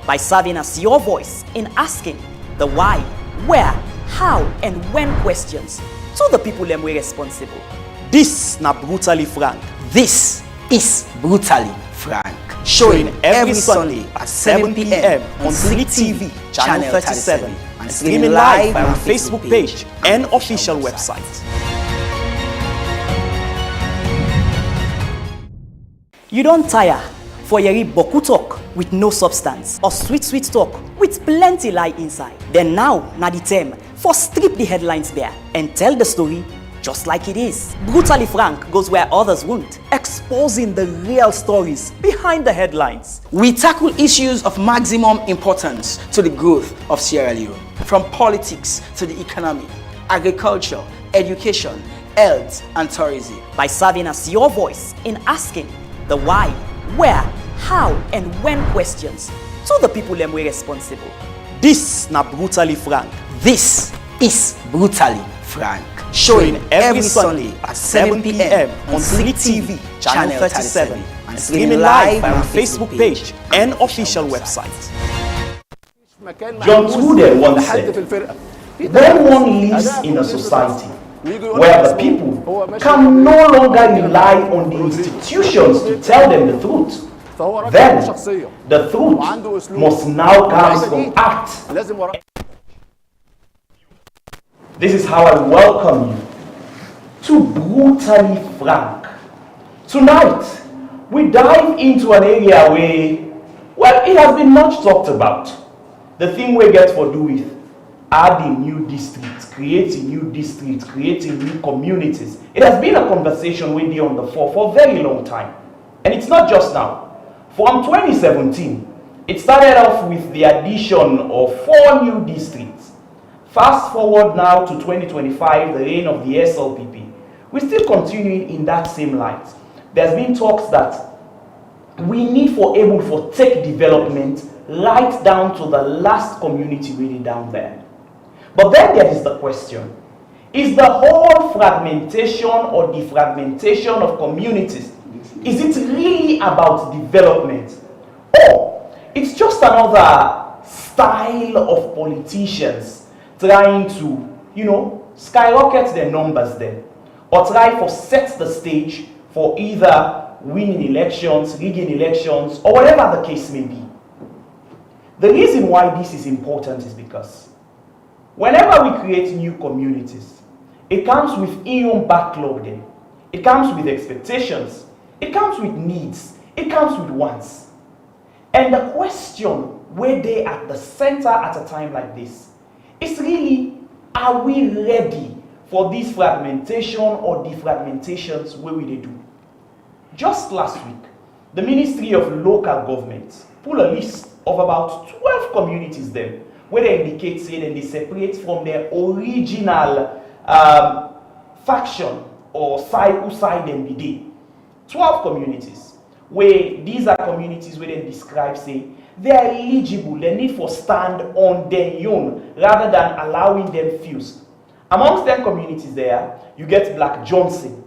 by serving as your voice in asking the why, where, how, and when questions to the people them we responsible. This na Brutally Frank. This is Brutally Frank. Showing every Sunday at 7 p.m. on Slick TV, channel 37, and streaming live on our Facebook page and official website. You don't tire for your boku talk with no substance or sweet talk with plenty lie inside. Then now, na the time for strip the headlines bare and tell the story just like it is. Brutally Frank goes where others won't, exposing the real stories behind the headlines. We tackle issues of maximum importance to the growth of Sierra Leone, from politics to the economy, agriculture, education, health, and tourism. By serving as your voice in asking the why, where, how, and when questions to the people them we responsible. This na Brutally Frank. This is Brutally Frank. Showing every Sunday at 7 p.m. on Slick TV, channel 37, and streaming live on our Facebook page and official website. John Tudor once said, when one lives in a society where the people can no longer rely on the institutions to tell them the truth, then the truth must now come from act. This is how I welcome you to Brutally Frank. Tonight, we dive into an area where, well, it has been much talked about. The thing we get for do with adding new districts, creating new districts, creating new communities. It has been a conversation with you on the floor for a very long time. And it's not just now. From 2017, it started off with the addition of 4 new districts. Fast forward now to 2025, the reign of the SLPP. We're still continuing in that same light. There's been talks that we need for able for tech development right down to the last community really down there. But then there is the question, is the whole fragmentation or defragmentation of communities, is it really about development? Or it's just another style of politicians trying to, skyrocket their numbers there, or try for set the stage for either winning elections, rigging elections, or whatever the case may be. The reason why this is important is because whenever we create new communities, it comes with iron backlog there. It comes with expectations. It comes with needs. It comes with wants. And the question where they at the center at a time like this is really, are we ready for this fragmentation or defragmentations where we do? Just last week, the Ministry of Local Government pulled a list of about 12 communities there, where they indicate say that they separate from their original faction or side who side them be they. 12 communities, where these are communities where they describe say they are eligible, they need for stand on their own rather than allowing them fuse. Amongst them communities there, you get Black Johnson,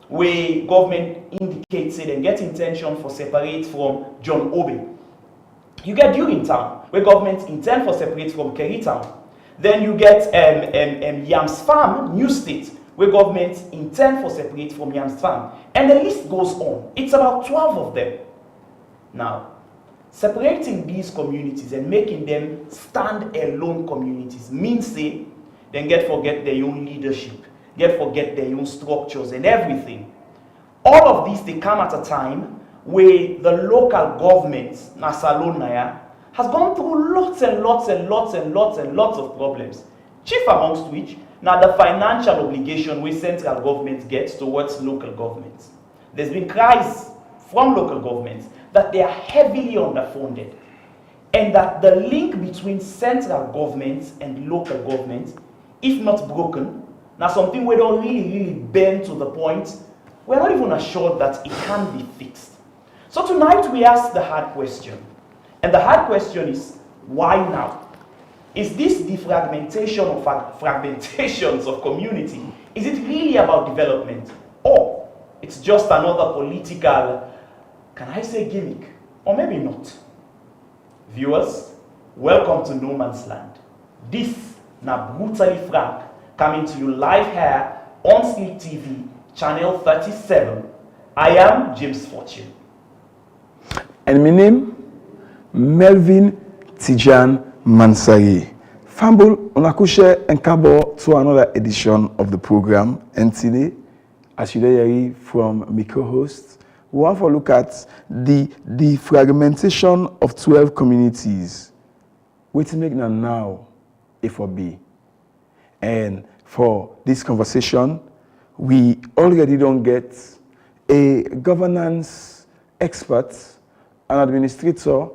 where government indicates say they get intention for separate from John Obe. You get Durin Town, where government intend for separate from Kerry Town. Then you get Yams Farm, New State, where government intend for separate from Yams Farm. And the list goes on. It's about 12 of them. Now, separating these communities and making them stand-alone communities means say, then forget their own leadership, forget their own structures and everything. All of these, they come at a time where the local government, Nasalonaya, has gone through lots of problems. Chief amongst which, now the financial obligation which central government gets towards local governments. There's been cries from local governments that they are heavily underfunded, and that the link between central government and local government, if not broken, now something we don't really bend to the point, we're not even assured that it can be fixed. So tonight we ask the hard question, and the hard question is, why now? Is this defragmentation or fragmentations of community, is it really about development? Or it's just another political, can I say gimmick? Or maybe not. Viewers, welcome to No Man's Land. This na Brutally Frank, coming to you live here on Sleep TV, channel 37. I am James Fortune. And my name, Melvin Tijan Mansari. Fambul, unakushe enkabo to another edition of the program. And today, as you hear from my co-host, we want to look at the fragmentation of 12 communities. What make now A for B. And for this conversation, we already don't get a governance expert, an administrator,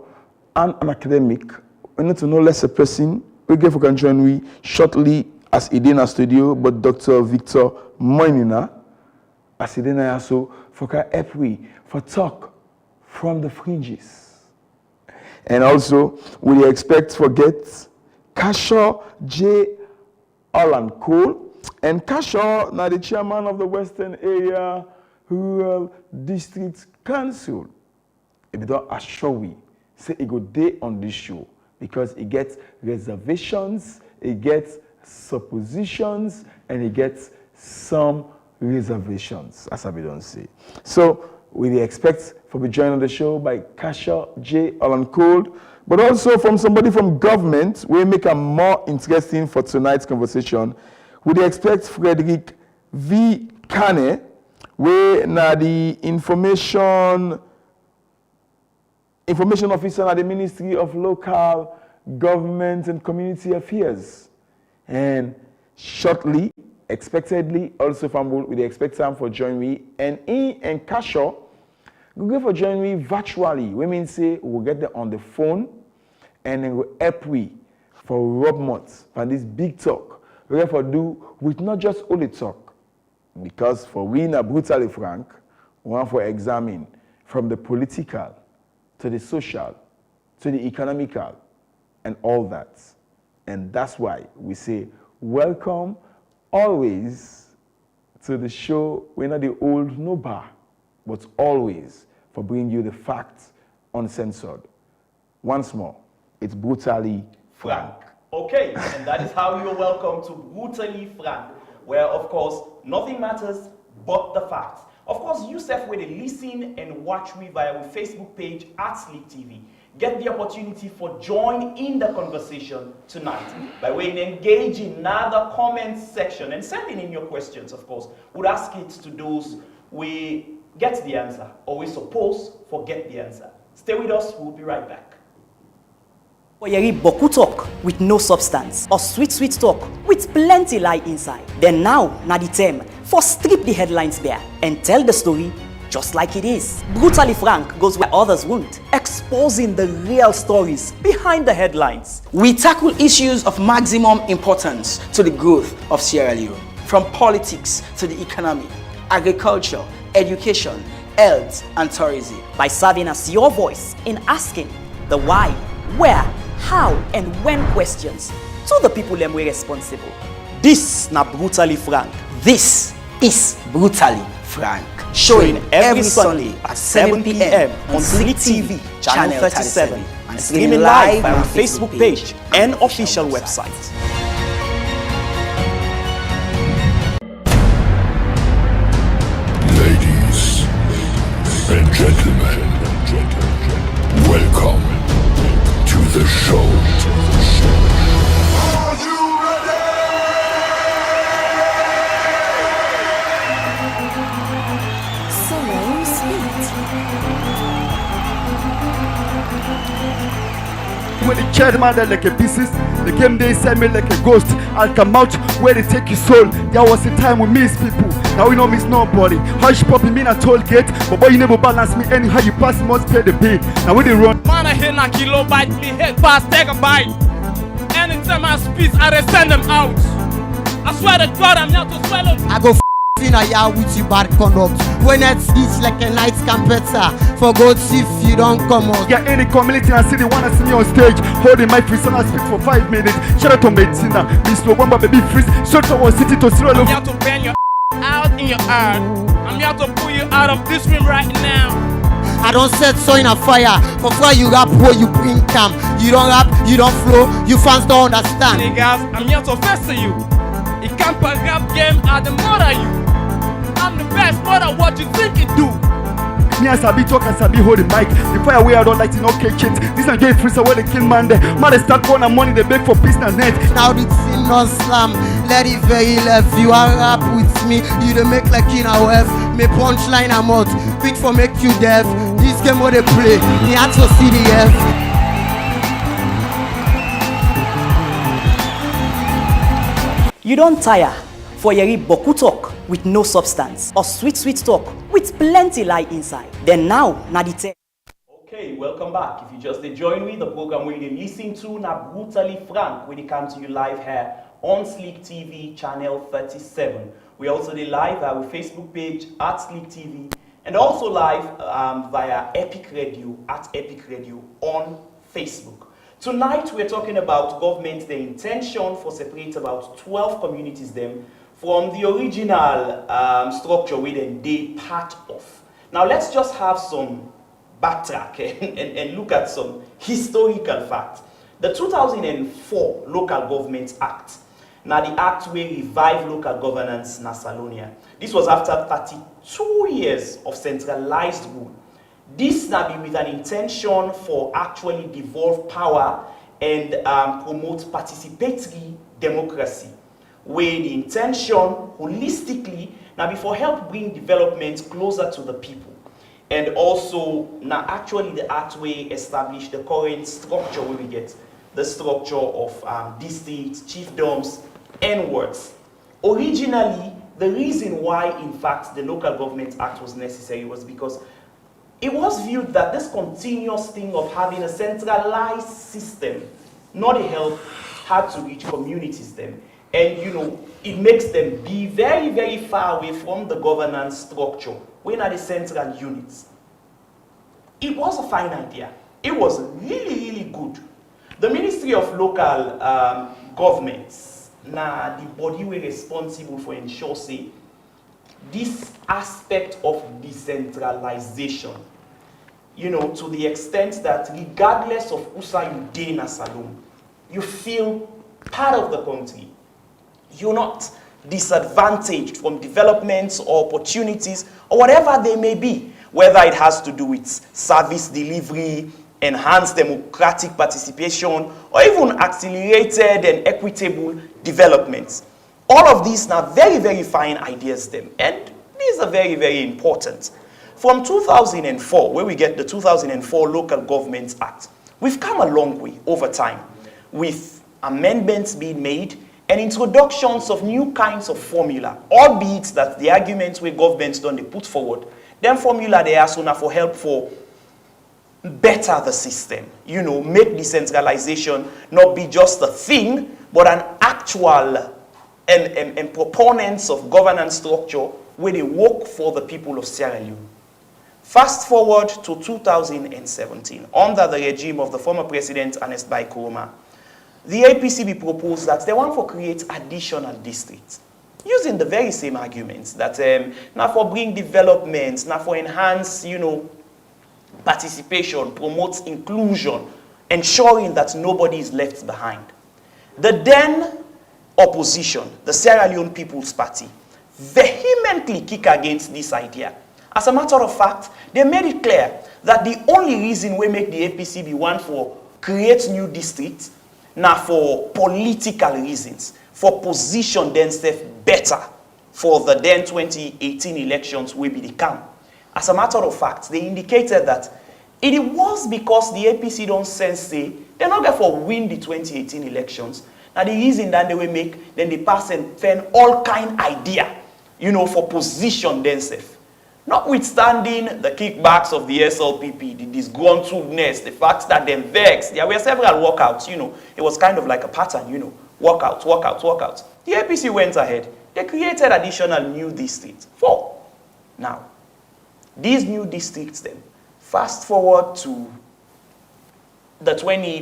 and an academic. We need to know less a person. We get for can join we shortly as Idena Studio, but Dr. Victor Moinina, as Idena also for can help we for talk from the fringes. And also, we expect to get Kashaw J. Alan Cole, and Kashaw now the chairman of the Western Area Rural District Council. If you don't assure we, say it go day on this show because it gets reservations, it gets suppositions, and it gets some reservations, as I don't say. So we expect for be joined on the show by Kashaw J. Alan Cole, but also from somebody from government. We make it more interesting for tonight's conversation. We expect Frederick V. Kane, where now the information officer at the Ministry of Local Government and Community Affairs. And shortly, expectedly, also from we expect time for join me. And he and Kashaw, we go for join me virtually. We mean say we'll get them on the phone and then we'll help we for Rob Mott and this big talk. We have to do with not just only talk, because for we na Brutally Frank, we want to examine from the political to the social to the economical and all that. And that's why we say welcome always to the show. We're not the old no bar, but always for bringing you the facts uncensored. Once more, it's Brutally Frank. Okay, and that is how you're welcome to Brutally Frank, where, of course, nothing matters but the facts. Of course, you self will listen and watch me via our Facebook page at Sleep TV. Get the opportunity for join in the conversation tonight by way of engaging in another comment section and sending in your questions, of course. We'll ask it to those we get the answer or we suppose forget the answer. Stay with us, we'll be right back. For yeri boku talk with no substance or sweet talk with plenty lie inside. Then now na the term for strip the headlines bare and tell the story just like it is. Brutally Frank goes where others won't, exposing the real stories behind the headlines. We tackle issues of maximum importance to the growth of Sierra Leone, from politics to the economy, agriculture, education, health, and tourism. By serving as your voice in asking the why, where, how, and when questions to the people them we responsible. This na Brutally Frank. This is Brutally Frank. Showing every Sunday at 7 p.m. on Sleep TV, channel 37, and streaming live on our Facebook page and official website. Ladies and gentlemen, welcome to the show. Are you ready? Solo Speed. When the chair man like a pieces, the game they send me like a ghost. I'll come out where they take your soul. There was a time we miss people. Now we don't miss nobody. Hush popping me in a toll gate, but boy you never balance me anyhow you pass must pay the bill. Now we they run. Man I hit na kilobyte, me hit fast take a bite. Anytime I speak, I dey send them out. I swear to God I'm here to swallow. I go in a yard with you bad conduct. When it's like a night competitor. For God's sake, you don't come out. Yeah, any community and city wanna see me on stage holding my free I speak for 5 minutes. Shout out to Medina, Miss Logwamba baby freeze. Shout out to city to Sierra I'm Leone. here to bend your out in your heart. I'm here to pull you out of this room right now. I don't set so in a fire. For far you rap where you bring calm. You don't rap, you don't flow, you fans don't understand. Niggas, I'm here to face you. You can't play rap game, I the mother you. I'm the best, mother what you think it do. Me as Sabi talk and Sabi hold the mic. The fire way I don't like to no catch it. This is just freestyle where they kill man there. Man they start going and money they beg for business net. Now the team non slam. Let it very left. You are rap with me. You don't make like in a web. Me punchline I'm out. Quick for make you deaf. This game what they play. Me had to see the F. You don't tire for yeri boku talk with no substance or sweet talk with plenty lie inside. Then now, na the time. Okay, welcome back. If you just join me, the program where you listen to na Brutally Frank when it comes to you live here on Sleek TV channel 37. We also dey live our Facebook page at Sleek TV and also live via Epic Radio at Epic Radio on Facebook. Tonight we're talking about government, the intention for separate about 12 communities them from the original structure where they part of. Now let's just have some backtrack and look at some historical facts. The 2004 Local Government Act, now the act will revive local governance in Salonia. This was after 32 years of centralized rule. This now be with an intention for actually devolve power and promote participatory democracy, where the intention holistically now before help bring development closer to the people. And also now actually the act way establish the current structure where we get the structure of districts, chiefdoms, and wards. Originally, the reason why in fact the Local Government Act was necessary was because it was viewed that this continuous thing of having a centralized system, not a help, had to reach communities then. And you know, it makes them be very, very far away from the governance structure. When are the central units? It was a fine idea. It was really, really good. The Ministry of Local Governments, now the body were responsible for ensuring this aspect of decentralization, you know, to the extent that regardless of usa you dey na Salone, you feel part of the country. You're not disadvantaged from developments or opportunities or whatever they may be, whether it has to do with service delivery, enhanced democratic participation, or even accelerated and equitable developments. All of these are very, very fine ideas them, and these are very, very important. From 2004, where we get the 2004 Local Government Act, we've come a long way over time with amendments being made and introductions of new kinds of formula, albeit that the arguments where governments don't they put forward, then formula they ask for help for better the system. You know, make decentralization not be just a thing, but an actual and proponents of governance structure where they work for the people of Sierra Leone. Fast forward to 2017, under the regime of the former president Ernest Bai Koroma, the APCB proposed that they want to create additional districts, using the very same arguments that now for bring development, now for enhance, you know, participation, promotes inclusion, ensuring that nobody is left behind. The then opposition, the Sierra Leone People's Party, vehemently kick against this idea. As a matter of fact, they made it clear that the only reason we make the APCB want for create new districts now for political reasons, for position themselves better for the then 2018 elections will be the come. As a matter of fact, they indicated that it was because the APC don't sense say they're not going to win the 2018 elections. Now the reason that they will make, then they pass and fend all kind idea, you know, for position themselves. Notwithstanding the kickbacks of the SLPP, the disgruntledness, the fact that they vexed, there were several walkouts, you know, it was kind of like a pattern, you know, walkouts, walkouts, walkouts. The APC went ahead, they created additional new districts, 4. Now, these new districts then, fast forward to the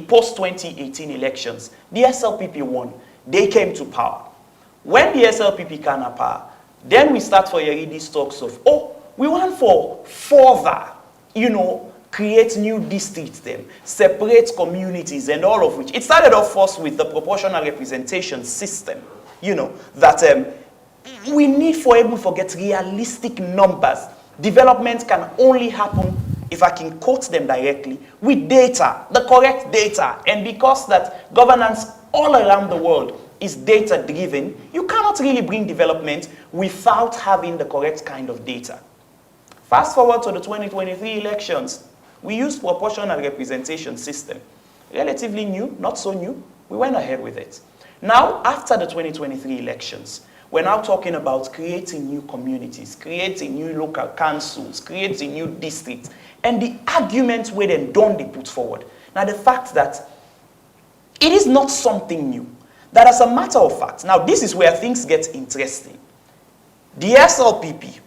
post-2018 elections, the SLPP won, they came to power. When the SLPP came to power, then we start for these talks of, oh, we want for further create new districts, them, separate communities, and all of which. It started off first with the proportional representation system, that we need for able to get realistic numbers. Development can only happen, if I can quote them directly, with data, the correct data. And because that governance all around the world is data-driven, you cannot really bring development without having the correct kind of data. Fast forward to the 2023 elections. We used proportional representation system. Relatively new, not so new. We went ahead with it. Now, after the 2023 elections, we're now talking about creating new communities, creating new local councils, creating new districts, and the arguments where they don't be put forward. Now, the fact that it is not something new, that as a matter of fact, now this is where things get interesting. The SLPP,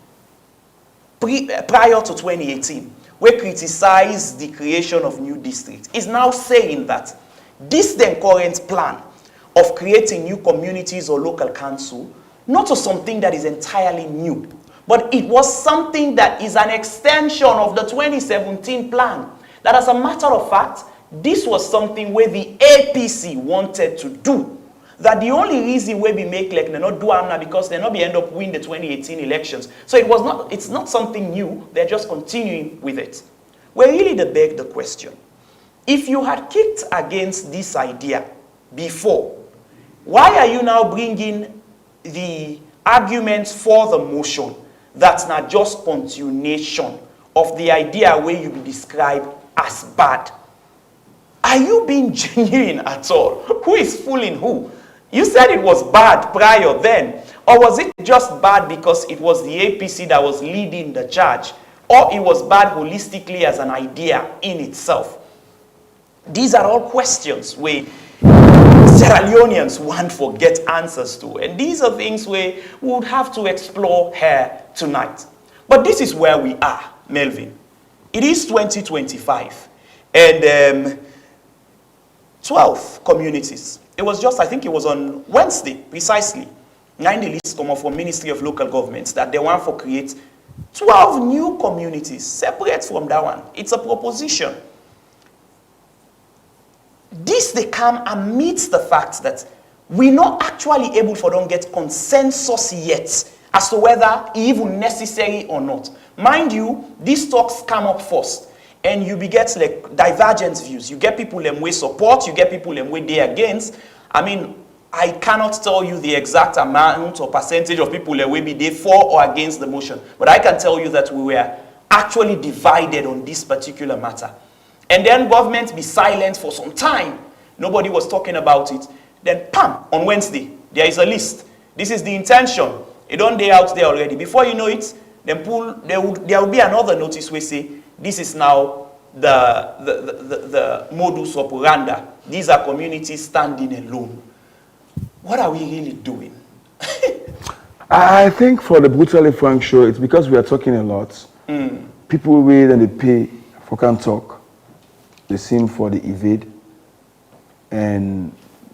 prior to 2018, we criticized the creation of new districts, is now saying that this then current plan of creating new communities or local council, not to something that is entirely new, but it was something that is an extension of the 2017 plan. That as a matter of fact, this was something where the APC wanted to do. That the only reason where we make like they not do now because they not be end up win the 2018 elections. So it's not something new. They're just continuing with it. Well, really they beg the question. If you had kicked against this idea before, why are you now bringing the arguments for the motion that's not just continuation of the idea where you describe as bad? Are you being genuine at all? Who is fooling who? You said it was bad prior then. Or was it just bad because it was the APC that was leading the charge? Or it was bad holistically as an idea in itself? These are all questions where Sierra Leoneans want to get answers to. And these are things where we would have to explore here tonight. But this is where we are, Melvin. It is 2025. And 12 communities. It was just, I think it was on Wednesday, precisely, 9 the list come up from Ministry of Local Governments that they want to create 12 new communities, separate from that one. It's a proposition. This they come amidst the fact that we're not actually able for them get consensus yet as to whether even necessary or not. Mind you, these talks come up first. And you get like divergent views. You get people them way support, you get people them way they against. I mean, I cannot tell you the exact amount or percentage of people that will be there for or against the motion. But I can tell you that we were actually divided on this particular matter. And then government be silent for some time. Nobody was talking about it. Then, pam, on Wednesday, there is a list. This is the intention. It don't day out there already. Before you know it, then there will be another notice where say, this is now the modus operandi. These are communities standing alone. What are we really doing? I think for the Brutally Frank show, it's because we are talking a lot. People wait and they pay for can't talk. They seem for the evade and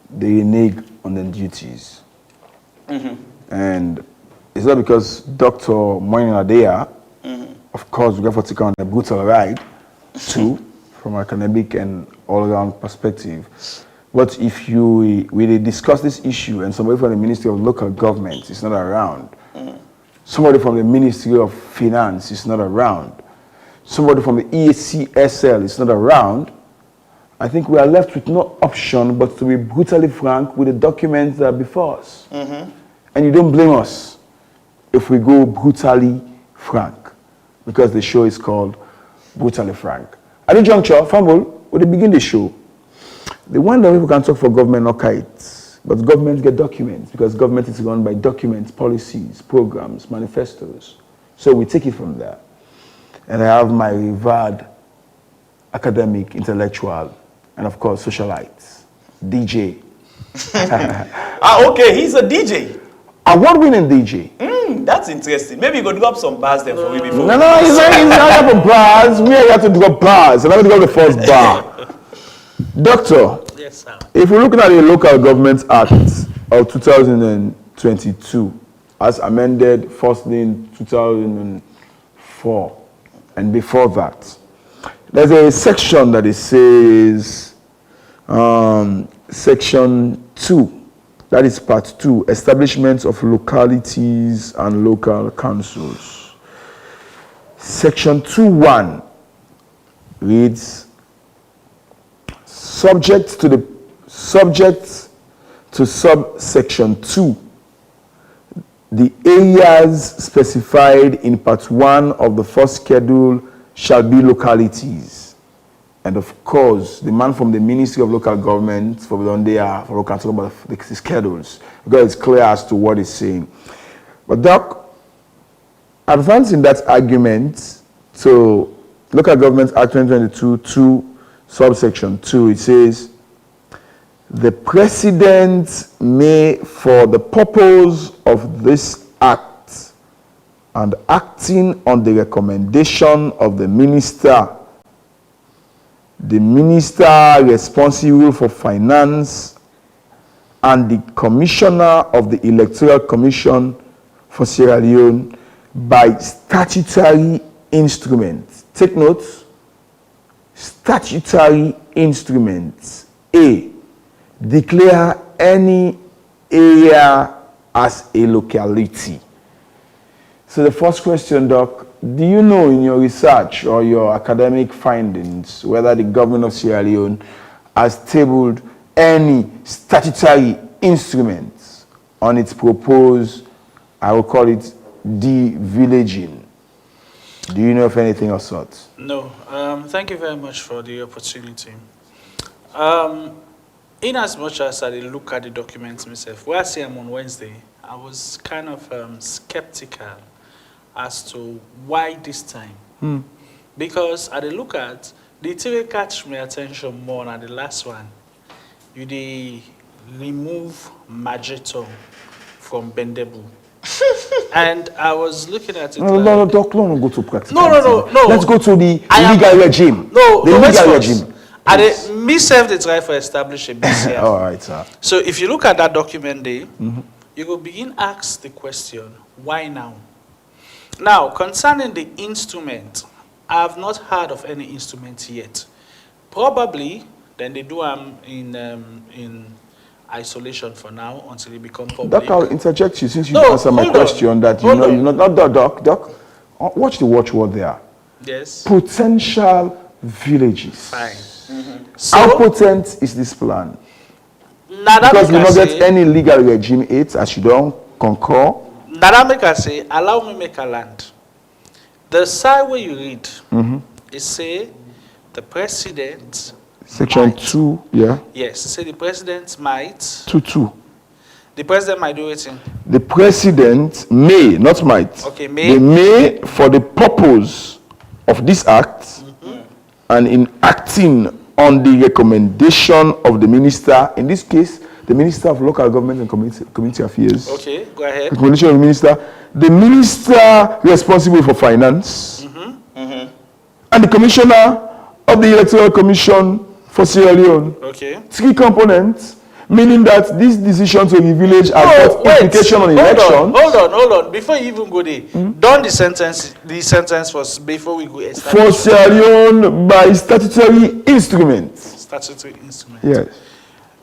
they renege on their duties. And it's not because Dr. Moynihan Adea, of course, we got to take on a brutal ride, too, from academic and all-around perspective. But if we discuss this issue and somebody from the Ministry of Local Government is not around, somebody from the Ministry of Finance is not around, somebody from the EACSL is not around, I think we are left with no option but to be brutally frank with the documents that are before us. And you don't blame us if we go brutally frank, because the show is called Brutally Frank. At the juncture, Fumble, when they begin the show, they wonder if we can talk for government or kites, but government get documents, because government is run by documents, policies, programs, manifestos. So we take it from there. And I have my revered academic, intellectual, and of course, socialites, DJ. Okay, he's a DJ. Award-winning DJ. That's interesting. Maybe you could drop some bars there for me before. No, he's not here for bars. We are here to drop bars. And I'm going to drop the first bar. Doctor, Yes, sir. if we're looking at the Local Government Act of 2022, as amended firstly in 2004, and before that, there's a section that it says, section 2, that is part 2, establishments of localities and local councils. Section 2.1 reads, subject to subsection 2, the areas specified in part 1 of the first schedule shall be localities. And of course, the man from the Ministry of Local Government, for Dondia, for talk about the schedules, because it's clear as to what it's saying. But Doc, advancing that argument to Local Government Act 2022, 2, subsection 2, it says, the President may, for the purpose of this act and acting on the recommendation of the minister responsible for finance and the commissioner of the Electoral Commission for Sierra Leone by statutory instruments. Take note, statutory instruments. A, declare any area as a locality. So the first question, Doc, do you know in your research or your academic findings whether the government of Sierra Leone has tabled any statutory instruments on its proposed, I will call it, de-villaging? Do you know of anything of sorts? No. Thank you very much for the opportunity. In as much as I look at the documents myself, where I see them on Wednesday, I was kind of skeptical as to why this time. Because I look at the thing catch my attention more than the last one. You remove Majeto from Bendebu. And I was looking at it. No, Doc, no, go to practice. No. Let's go to the legal regime. No, the legal regime. And myself, they try to establish a BCF. All right, sir. So if you look at that document there, you will begin ask the question, why now? Now, concerning the instrument, I have not heard of any instrument yet. Probably, then they do in isolation for now until it become public. Doc, I'll interject you since you answered my question that you know, you're not Doc, watch the watchword there. Yes. Potential villages. Fine. So, how potent is this plan? Because we don't get any legal regime aids, as you don't concur. Nadameka say, allow me make a land. The side where you read, it say the president. Section might. 2, yeah. Yes, it say the president might. 2. The president might do it in. The president may, not might. Okay, may. They may, for the purpose of this act, and in acting on the recommendation of the minister, in this case, the Minister of Local Government and Community Affairs. Okay, go ahead. Recommendation of the minister responsible for finance, and the commissioner of the Electoral Commission for Sierra Leone. Okay. 3 components, meaning that these decisions of the village have got implication on elections. Hold on. Before you even go there, done the sentence first before we go. For Sierra Leone by statutory instruments. Statutory instruments. Yes.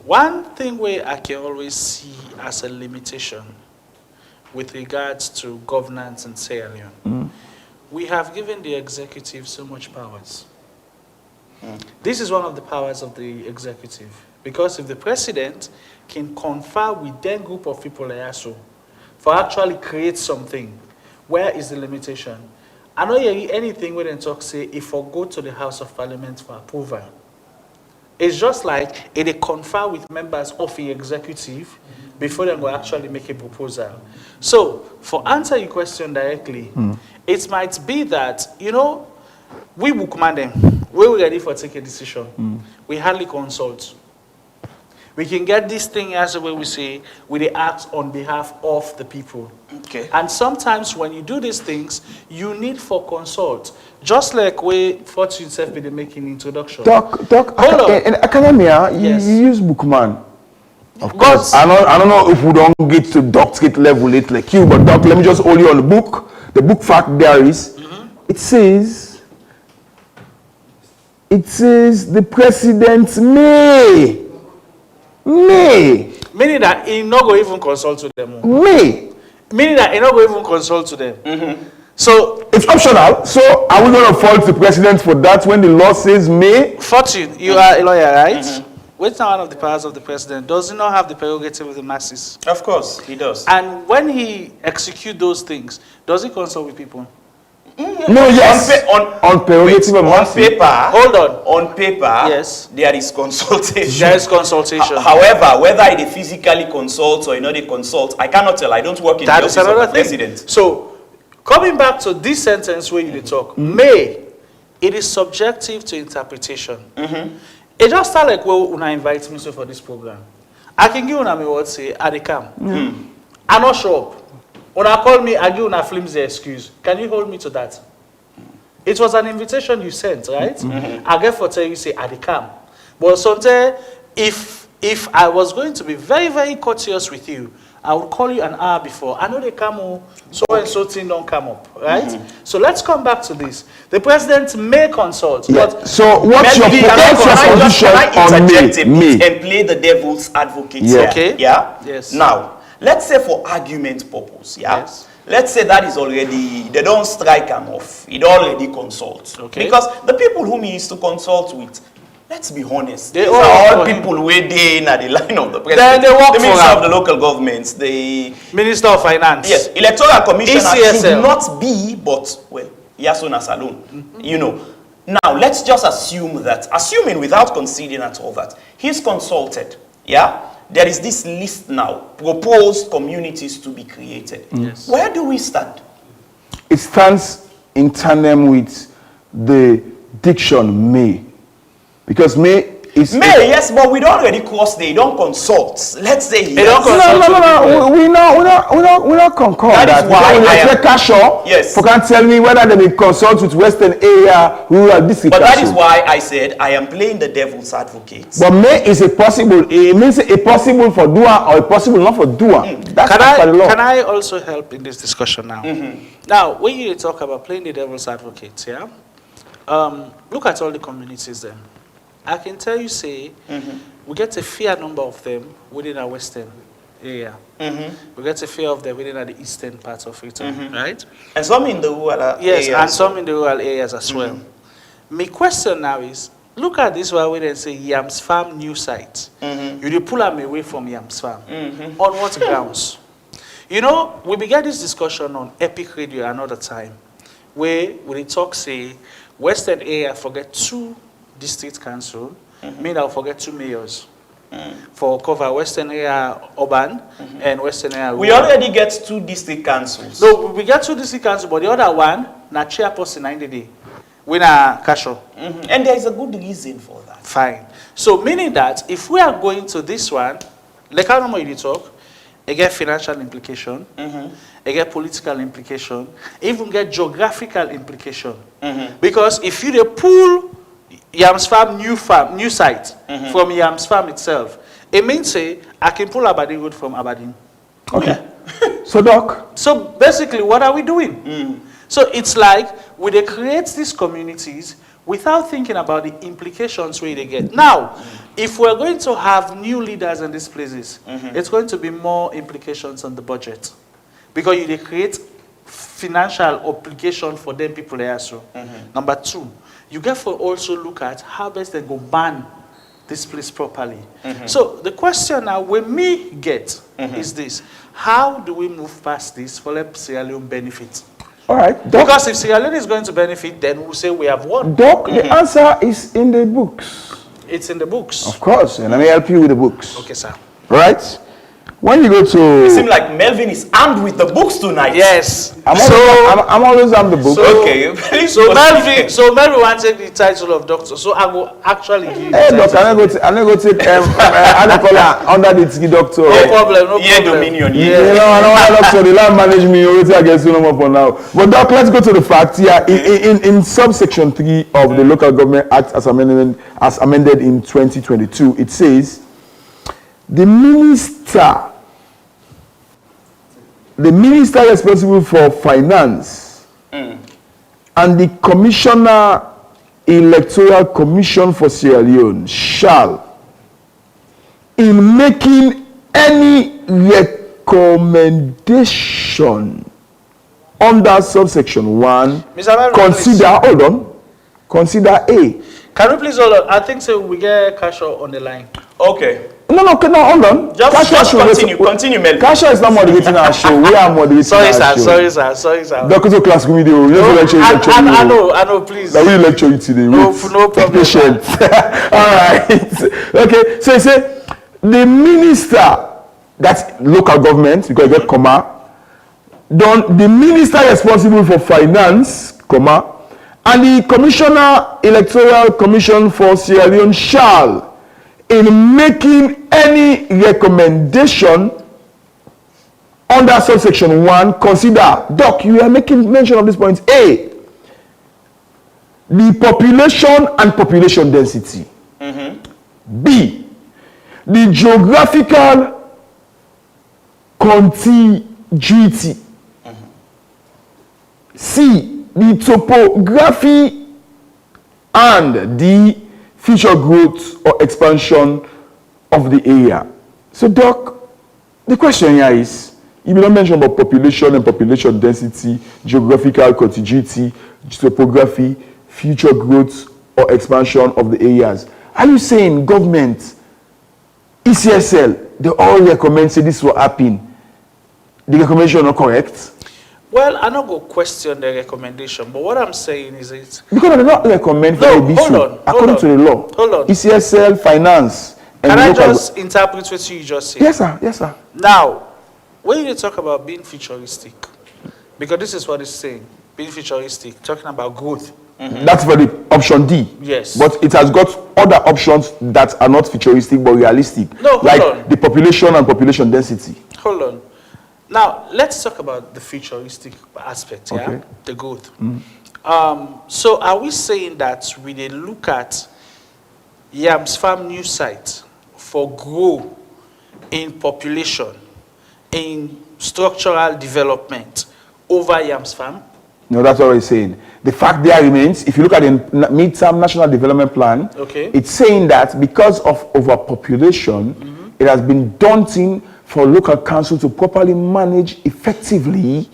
One thing where I can always see as a limitation with regards to governance in Sierra Leone, we have given the executive so much powers. This is one of the powers of the executive. Because if the president can confer with that group of people like ASO for actually create something, where is the limitation? I don't hear anything where they talk say if I go to the House of Parliament for approval. It's just like they confer with members of the executive before they will actually make a proposal. So, for answer your question directly, it might be that, we will command them. We're ready for take a decision. We hardly consult. We can get this thing as the way we say, we act on behalf of the people. Okay. And sometimes when you do these things, you need for consult. Just like we Fortune itself be making introduction. Doc, in academia, yes. you use Bookman. Of course. I don't know if we don't get to doctorate level it like you, but Doc, let me just hold you on the book. The book fact there is, it says, it says the president may. Meaning that he not go even consult to them. Meaning that he not go even consult to them. So it's optional. So are we going to fault the president for that when the law says may? Fortune, you are a lawyer, right? Which is one of the powers of the president? Does he not have the prerogative of the masses? Of course, he does. And when he executes those things, does he consult with people? No, yes. On prerogative of masses. On paper. Hold on. On paper, yes, there is consultation. There is consultation. However, whether they physically consult or they consult, I cannot tell. I don't work in the office of the president. So, coming back to this sentence where you talk, may, it is subjective to interpretation. It just sounds like, well, when I invite me for this program, I can give you what say, I come. I'm not sure. When I call me, I give you a flimsy excuse. Can you hold me to that? It was an invitation you sent, right? I get for tell you say, I come. But sometimes, if I was going to be very, very courteous with you, I would call you an hour before. I know they come, so and so thing don't come up, right? So let's come back to this. The president may consult. Yeah. But so what's your position on me? And play the devil's advocate here. Okay. Yeah? Yes. Now, let's say for argument purpose, yeah? Yes. Let's say that is already, they don't strike him off. He already consults. Okay. Because the people whom he is to consult with, let's be honest, they these are all people waiting at the line of the president. Then they work the for Minister of the local governments, the Minister of Finance. Yes, Electoral Commissioner ECSL. should not be, but, well, Yasuna Salon. You know. Now, let's just assume that, assuming without conceding at all that, he's consulted, yeah? There is this list now, proposed communities to be created. Yes. Where do we stand? It stands in tandem with the diction may. Because may is... May, yes, but we don't already cross there. You don't consult. Let's say he No. We not concord that. Is why I am... Yes. You can't tell me whether they will consult with Western area, rural district. But that is why I said I am playing the devil's advocate. But may is a possible. It means a possible for doer or a possible not for doer. That's the law. Can I also help in this discussion now? Now, when you talk about playing the devil's advocate, yeah? Look at all the communities then. I can tell you, say, we get a fair number of them within our western area. We get a fair of them within the eastern part of it, right? And some in the rural areas. Yes, and some in the rural areas as well. My question now is, look at this one where they say Yams Farm new site. You pull them away from Yams Farm. On what grounds? You know, we began this discussion on Epic Radio another time, where we talk, say, western area forget 2 district council, mean I'll forget 2 mayors for cover western area urban and western area rural. We already get 2 district councils. No, we get 2 district councils, but the other one, na chairperson 90 day. We na Kasho. And there is a good reason for that. Fine. So meaning that if we are going to this one, like how normal you talk, it get financial implication, it get political implication, even get geographical implication. Because if you pull Yams Farm new site from Yams Farm itself, it means say I can pull Aberdeen Road from Aberdeen. Okay. So Doc. So basically, what are we doing? So it's like we they create these communities without thinking about the implications where they get. Now, if we're going to have new leaders in these places, it's going to be more implications on the budget, because they create financial obligation for them people there. So, number 2. You get to also look at how best they go ban this place properly. So the question now we me get is this: how do we move past this for let Sierra Leone benefit? All right, Doc. Because if Sierra Leone is going to benefit, then we'll say we have won. Doc, the answer is in the books. It's in the books. Of course, and let me help you with the books. Okay, sir. Right? When you go to... It seems like Melvin is armed with the books tonight. Yes. I'm always on the book. Okay. So Melvin wants to take the title of doctor. So I will actually give you Hey, Doc, I'm going to take under the Tiki doctor. No problem, no Yeah, problem. Dominion. You know, I don't want doctor, the land manage me, already I guess you know more for now. But Doc, let's go to the fact here. In subsection 3 of the Local Government Act as amended in 2022, it says, the minister responsible for finance and the commissioner Electoral Commission for Sierra Leone shall, in making any recommendation under subsection 1, Mr. Melvin, consider, hold on, consider A. Can we please hold on? I think so. We get Kasho on the line. Okay. No, hold on. Just continue, Melvin. Kasha is not moderating our show. We are moderating our show. Sorry, sir. Doctor class video. I know, please. That we lecture you today. No problem. Patient. All right. Okay. So you say the minister, that's local government, because you get comma. The minister responsible for finance, comma, and the commissioner, Electoral Commission for Sierra Leone shall, in making any recommendation under subsection 1, consider, Doc, you are making mention of this point, A, the population and population density. B, the geographical contiguity. C, the topography and the future growth or expansion of the area. So, Doc, the question here is, you don't mention about population and population density, geographical contiguity, topography, future growth or expansion of the areas. Are you saying government, ECSL, they all recommend say this will happen? The recommendation not correct? Well, I'm not going to question the recommendation, but what I'm saying is it... Because they not recommend for No, the hold on. according to the law. Hold on. ECSL, finance, and Can I local just interpret what you just said? Yes, sir. Now, when you talk about being futuristic, because this is what it's saying, being futuristic, talking about growth. That's for the option D. Yes. But it has got other options that are not futuristic but realistic. No, hold like on. the population and population density. Hold on. Now, let's talk about the futuristic aspect, yeah? Okay. The growth. So are we saying that we did look at Yams Farm new site for growth in population, in structural development over Yams Farm? No, that's what I'm saying. The fact there remains, if you look at the midterm national development plan, Okay. it's saying that because of overpopulation, it has been daunting for local council to properly manage effectively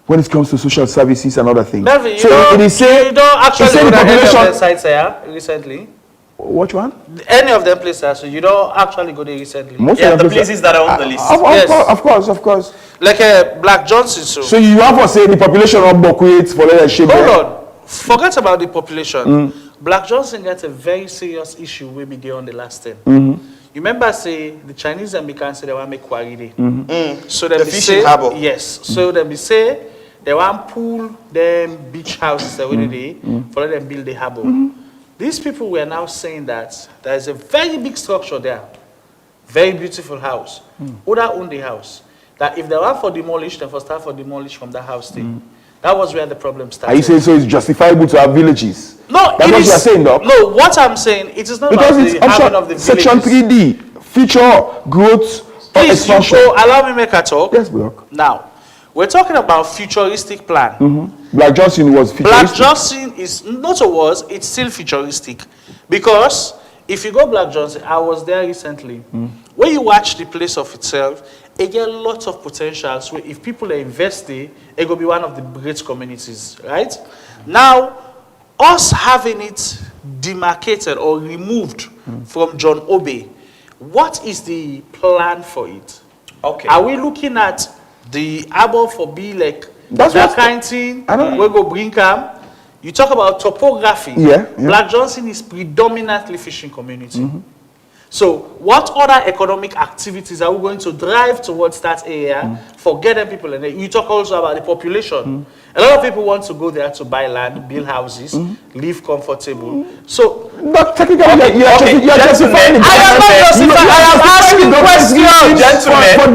when it comes to social services and other things. Melvin, you so don't, it is saying, you don't actually it's saying go to the any of population. the sites here recently? Which one? Any of them places, so you don't actually go there recently? Most Yeah, of the them places that are on the list. Of course. Like Black Johnson, so. So you have to say the population of Bokuit for let us shape. Hold on. Forget about the population. Black Johnson gets a very serious issue we be there on the last time. You remember say the Chinese and Americans say they want to make quarry day. So they The be fishing say, harbour. Yes. So they be say they want pool them beach houses every day for let them build the harbour. These people were now saying that there is a very big structure there, very beautiful house. Who that own the house? That if they want for demolish, they first start for demolish from that house thing. That was where the problem started. Are you saying so it's justifiable to have villages? No, That's it what is, you are saying, Doc. No, what I'm saying, it is not Because about it's the having of the option, section villages. 3D, future growth or Please, expansion. you allow me make a talk. Yes, Doc. Now, we're talking about futuristic plan. Black Johnson was Black futuristic. Johnson is not a was, it's still futuristic. Because if you go Black Johnson, I was there recently. When you watch the place of itself, it get lots of potentials where if people are investing, it will be one of the great communities, right? Now, us having it demarcated or removed from John Obey, what is the plan for it? Okay. Are we looking at the arbor for be like That's that what- kind of thing? I don't- We go bring come. You talk about topography. Yeah. Black Johnson is predominantly fishing community. So what other economic activities are we going to drive towards that area for getting people in there? You talk also about the population. A lot of people want to go there to buy land, build houses, live comfortable. So But technically, Okay, you are gentlemen. justifying it. I am not justifying, I am asking questions.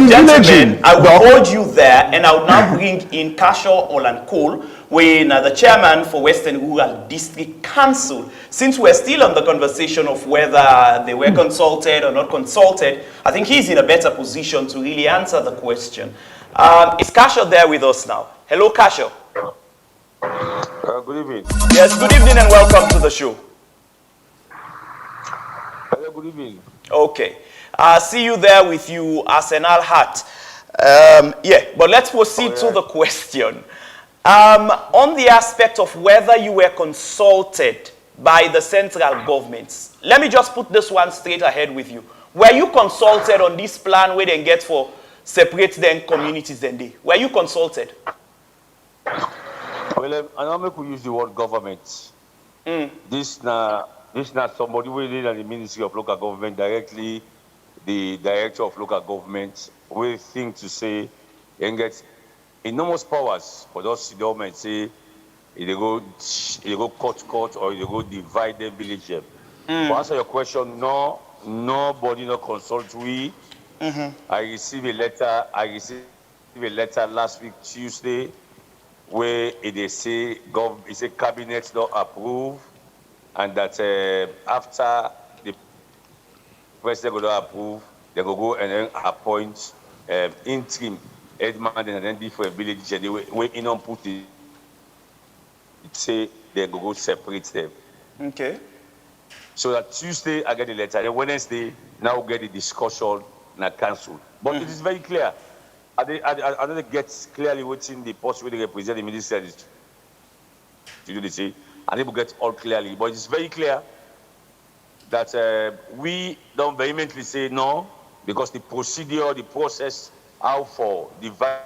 Gentlemen, I will hold you there, and I will now bring in Kasho Olankol, the chairman for Western Rural District Council. Since we're still on the conversation of whether they were consulted or not consulted, I think he's in a better position to really answer the question. Is Kasho there with us now? Hello, Kasho. Good evening. Yes, good evening and welcome to the show. Hello, good evening. Okay. See you there with you, Arsenal hat. Yeah, but let's proceed to the question. On the aspect of whether you were consulted by the central governments, let me just put this one straight ahead with you. Were you consulted on this plan where they get for separate then communities then they? Were you consulted? Well, I don't make we use the word government. This not somebody within the Ministry of Local Government directly, the Director of Local Government, will think to say and get enormous powers for those government say they go cut or they go divide them village them. To answer your question, no, nobody no consult we. I received a letter last week Tuesday where they say cabinet don't approve and that after the president go approve, they go and then appoint interim headman and then different villages and where in on put it say they go separate them. Okay. So that Tuesday I get the letter, then Wednesday now we get the discussion and council. But it is very clear. I don't get clearly what's in the post where they represent the minister to do the say. I need to get all clearly, but it's very clear that we don't vehemently say no because the procedure, the process, how for divide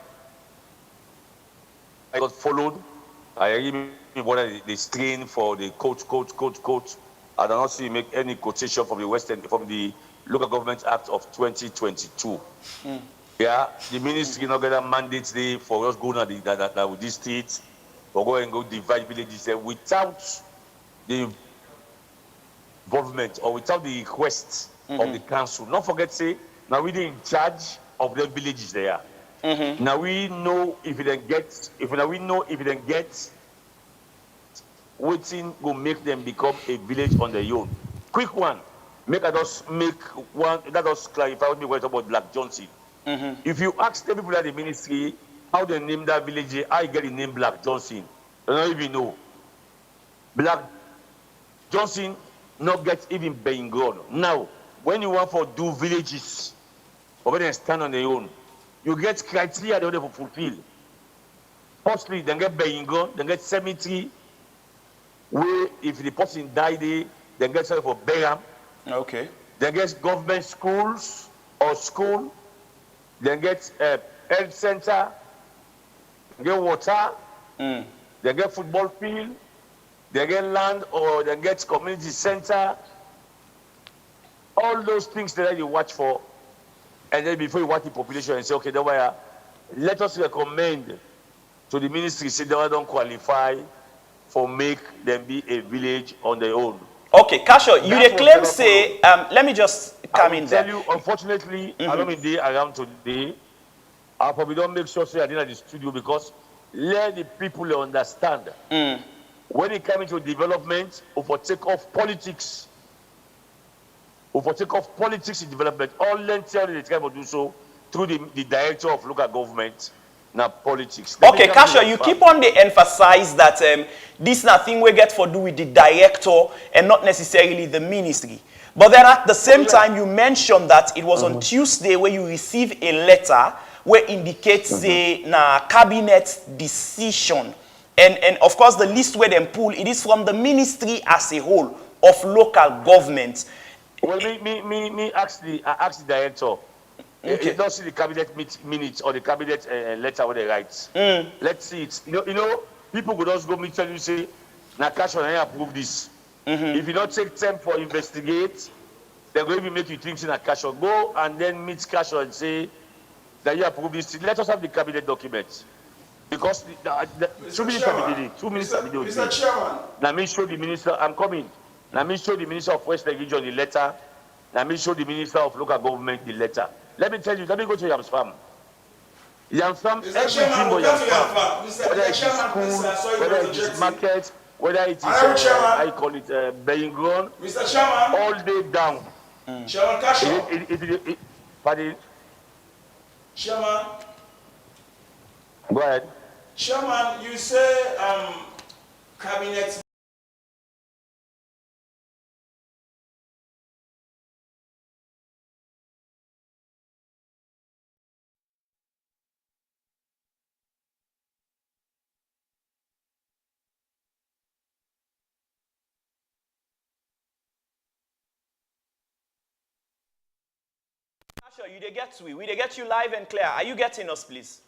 got followed. I remember what the strain for the coach. I do not see make any quotation from the Local Government Act of 2022. Yeah, the ministry not get a mandate there for us going with this state or go and go divide villages there without the involvement or without the request of the council. Not forget say now we in charge of the villages there. Now we know if it then gets waiting will make them become a village on their own. Quick one. Let us clarify what we were talking about Black Johnson. If you ask the people at the ministry how they name that village, I get the name Black Johnson. I don't even know. Black Johnson not get even being grown. Now, when you want to do villages, or when they stand on their own, you get criteria they want to fulfill. Firstly, they get being grown, they get cemetery, where if the person died there, they get something for burial. Okay. They get government schools or school. They get health center. They get water. They get football field. They get land or they get community center. All those things that you watch for. And then before you watch the population and say, okay, let us recommend to the ministry, say they don't qualify for make them be a village on their own. Okay, Kasho, you the claim say, let me just come in there. I tell you, unfortunately, I don't mean around today. I probably don't make sure say I didn't at the studio because let the people understand. When it comes to development, or take off politics, in development, all necessarily they try to do so through the director of local government. Now politics. Okay, Kasho, you keep on the emphasize that this nothing we get for do with the director and not necessarily the ministry. But then at the same time, you mentioned that it was on Tuesday where you received a letter where indicates say cabinet decision. And of course the list where them pull, it is from the ministry as a whole of local government. Well, I asked the director. Okay. You don't see the cabinet minutes or the cabinet letter where they write. Let's see it. You know, people could also go meet and say, Nakasha, I approve this. If you don't take time for investigate, they're going to make you think Nakasha. Go and then meet Kasha and say that you approve this. Let us have the cabinet documents. Because 2 minutes have been 2 minutes have been Mr. Chairman. Now me show the minister, I'm coming. Now me show the minister of West Region the letter. Now me show the minister of local government the letter. Let me tell you, let me go to Yams Farm. Yams Farm, everything for Yams Farm. Whether it is school, whether it is market, whether it is, I call it being grown. Mr. Chairman. All day down. Chairman Kasho. Pardon? Cabinet. Sure, you they get we they get you live and clear. Are you getting us, please?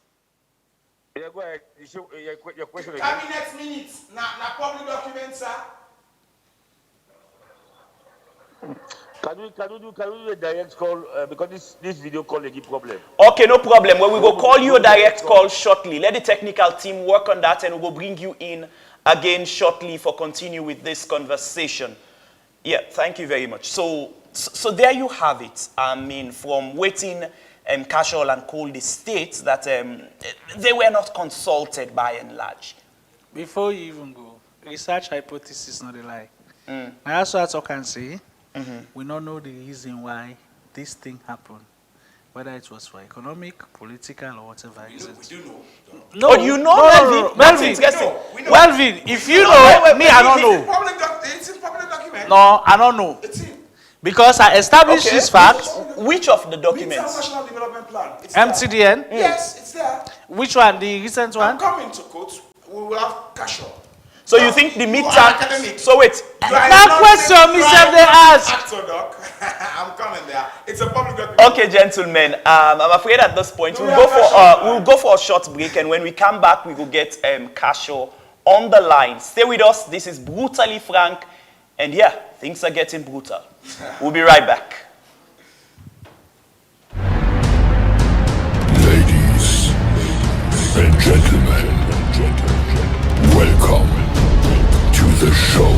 Yeah, go ahead. Your question again. Cabinet minutes. Na public documents, sir. Can you do a direct call because this video call they give problem. Okay, no problem. Well, we will call you a direct call shortly. Let the technical team work on that, and we will bring you in again shortly for continue with this conversation. Yeah, thank you very much. So there you have it. I mean, from waiting Casual and Cole the states that they were not consulted by and large. Before you even go, research hypothesis is not a lie. I also talk and say, we don't know the reason why this thing happened. Whether it was for economic, political, or whatever reason. We do know. No, oh, you know, Melvin? Melvin, Melvin, if you know, me, I don't know. It's in public document. No, I don't know. It's in. Because I established this fact. Which of the documents? National Development Plan. It's MTDN? there. Yes, it's there. Which one? The recent one? I'm coming to court. We will have Casual. So you think the midterm? So wait. That question, Mr. They asked. I'm coming there. It's a public document. Okay, gentlemen. I'm afraid at this point we'll go for a short break, and when we come back, we will get Casual on the line. Stay with us. This is Brutally Frank, and yeah, things are getting brutal. We'll be right back. Ladies and gentlemen, welcome to the show.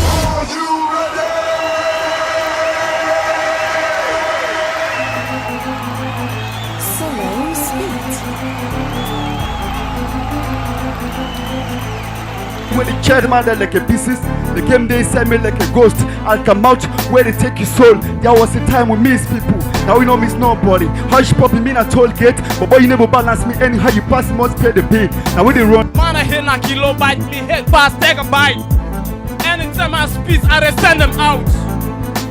Are you ready? Solo When the chairman there like a pieces, the game they send me like a ghost. I'll come out where they take your soul. There was a time we miss people. Now we don't miss nobody. Hush popping me in a toll gate, but boy you never balance me anyhow you pass must pay the bill. Now we they run. Man, I hit a kilobyte, me hit past take a bite. Anytime I speak, I just send them out.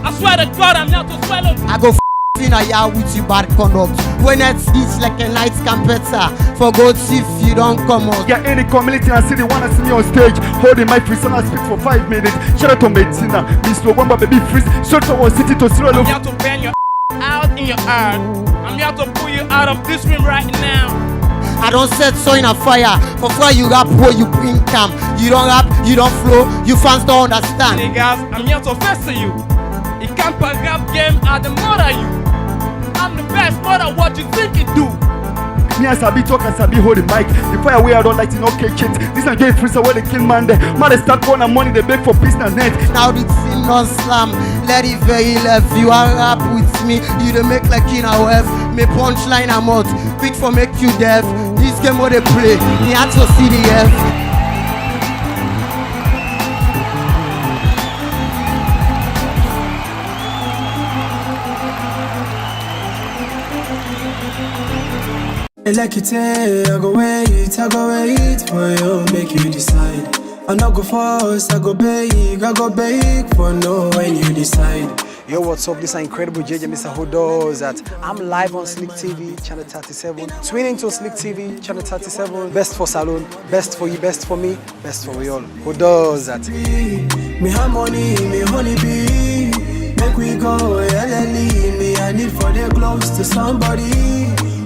I swear to God, I'm not to swallow. I go in a yard with you bad conduct. When it's like a night competitor. For God's sake, you don't come out. Yeah, any community and city wanna see me on stage. Holding my free son, I speak for 5 minutes. Shout out to Medina, Miss Logwamba baby freeze. Shout out to city to Sierra I'm Leone. here to bang your out in your earth. I'm here to pull you out of this room right now. I don't set so in a fire. For fire you rap where you bring camp. You don't rap, you don't flow, you fans don't understand. Niggas, I'm here to fester you. You can't pack rap game at the mother you. I'm the best mother, what you think it do? Me and Sabi talk and Sabi hold the mic. The fire way I don't like to no catch it. This not getting free so where they kill man there. Man they start going and money they beg for peace and net. Now the thing don't slam. Let it very left. You are rap with me. You don't make like in a web. Me punchline I'm out. Big for make you deaf. This game what they play. Me had to CDF. Like it, I go wait for you, make you decide. I not go force, I go beg for no when you decide. Yo, what's up? This is incredible JJ Mr. Who does that. I'm live on Slick TV, channel 37. Tune into Slick TV, channel 37. Best for Salon, best for you, best for me, best for we all. Who does that? Me have money, me honey bee. Make we go, LLE. Me I need for the close to somebody.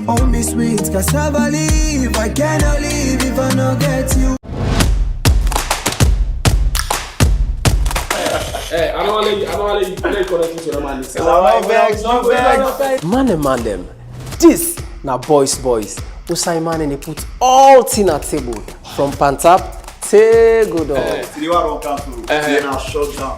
Oh, me sweet cassava leaf. I cannot leave if I not get you. Hey, I don't want to let you connect to the man. Man them. This na boys. Usai man and they put all thing at table. From Pantap to Godo.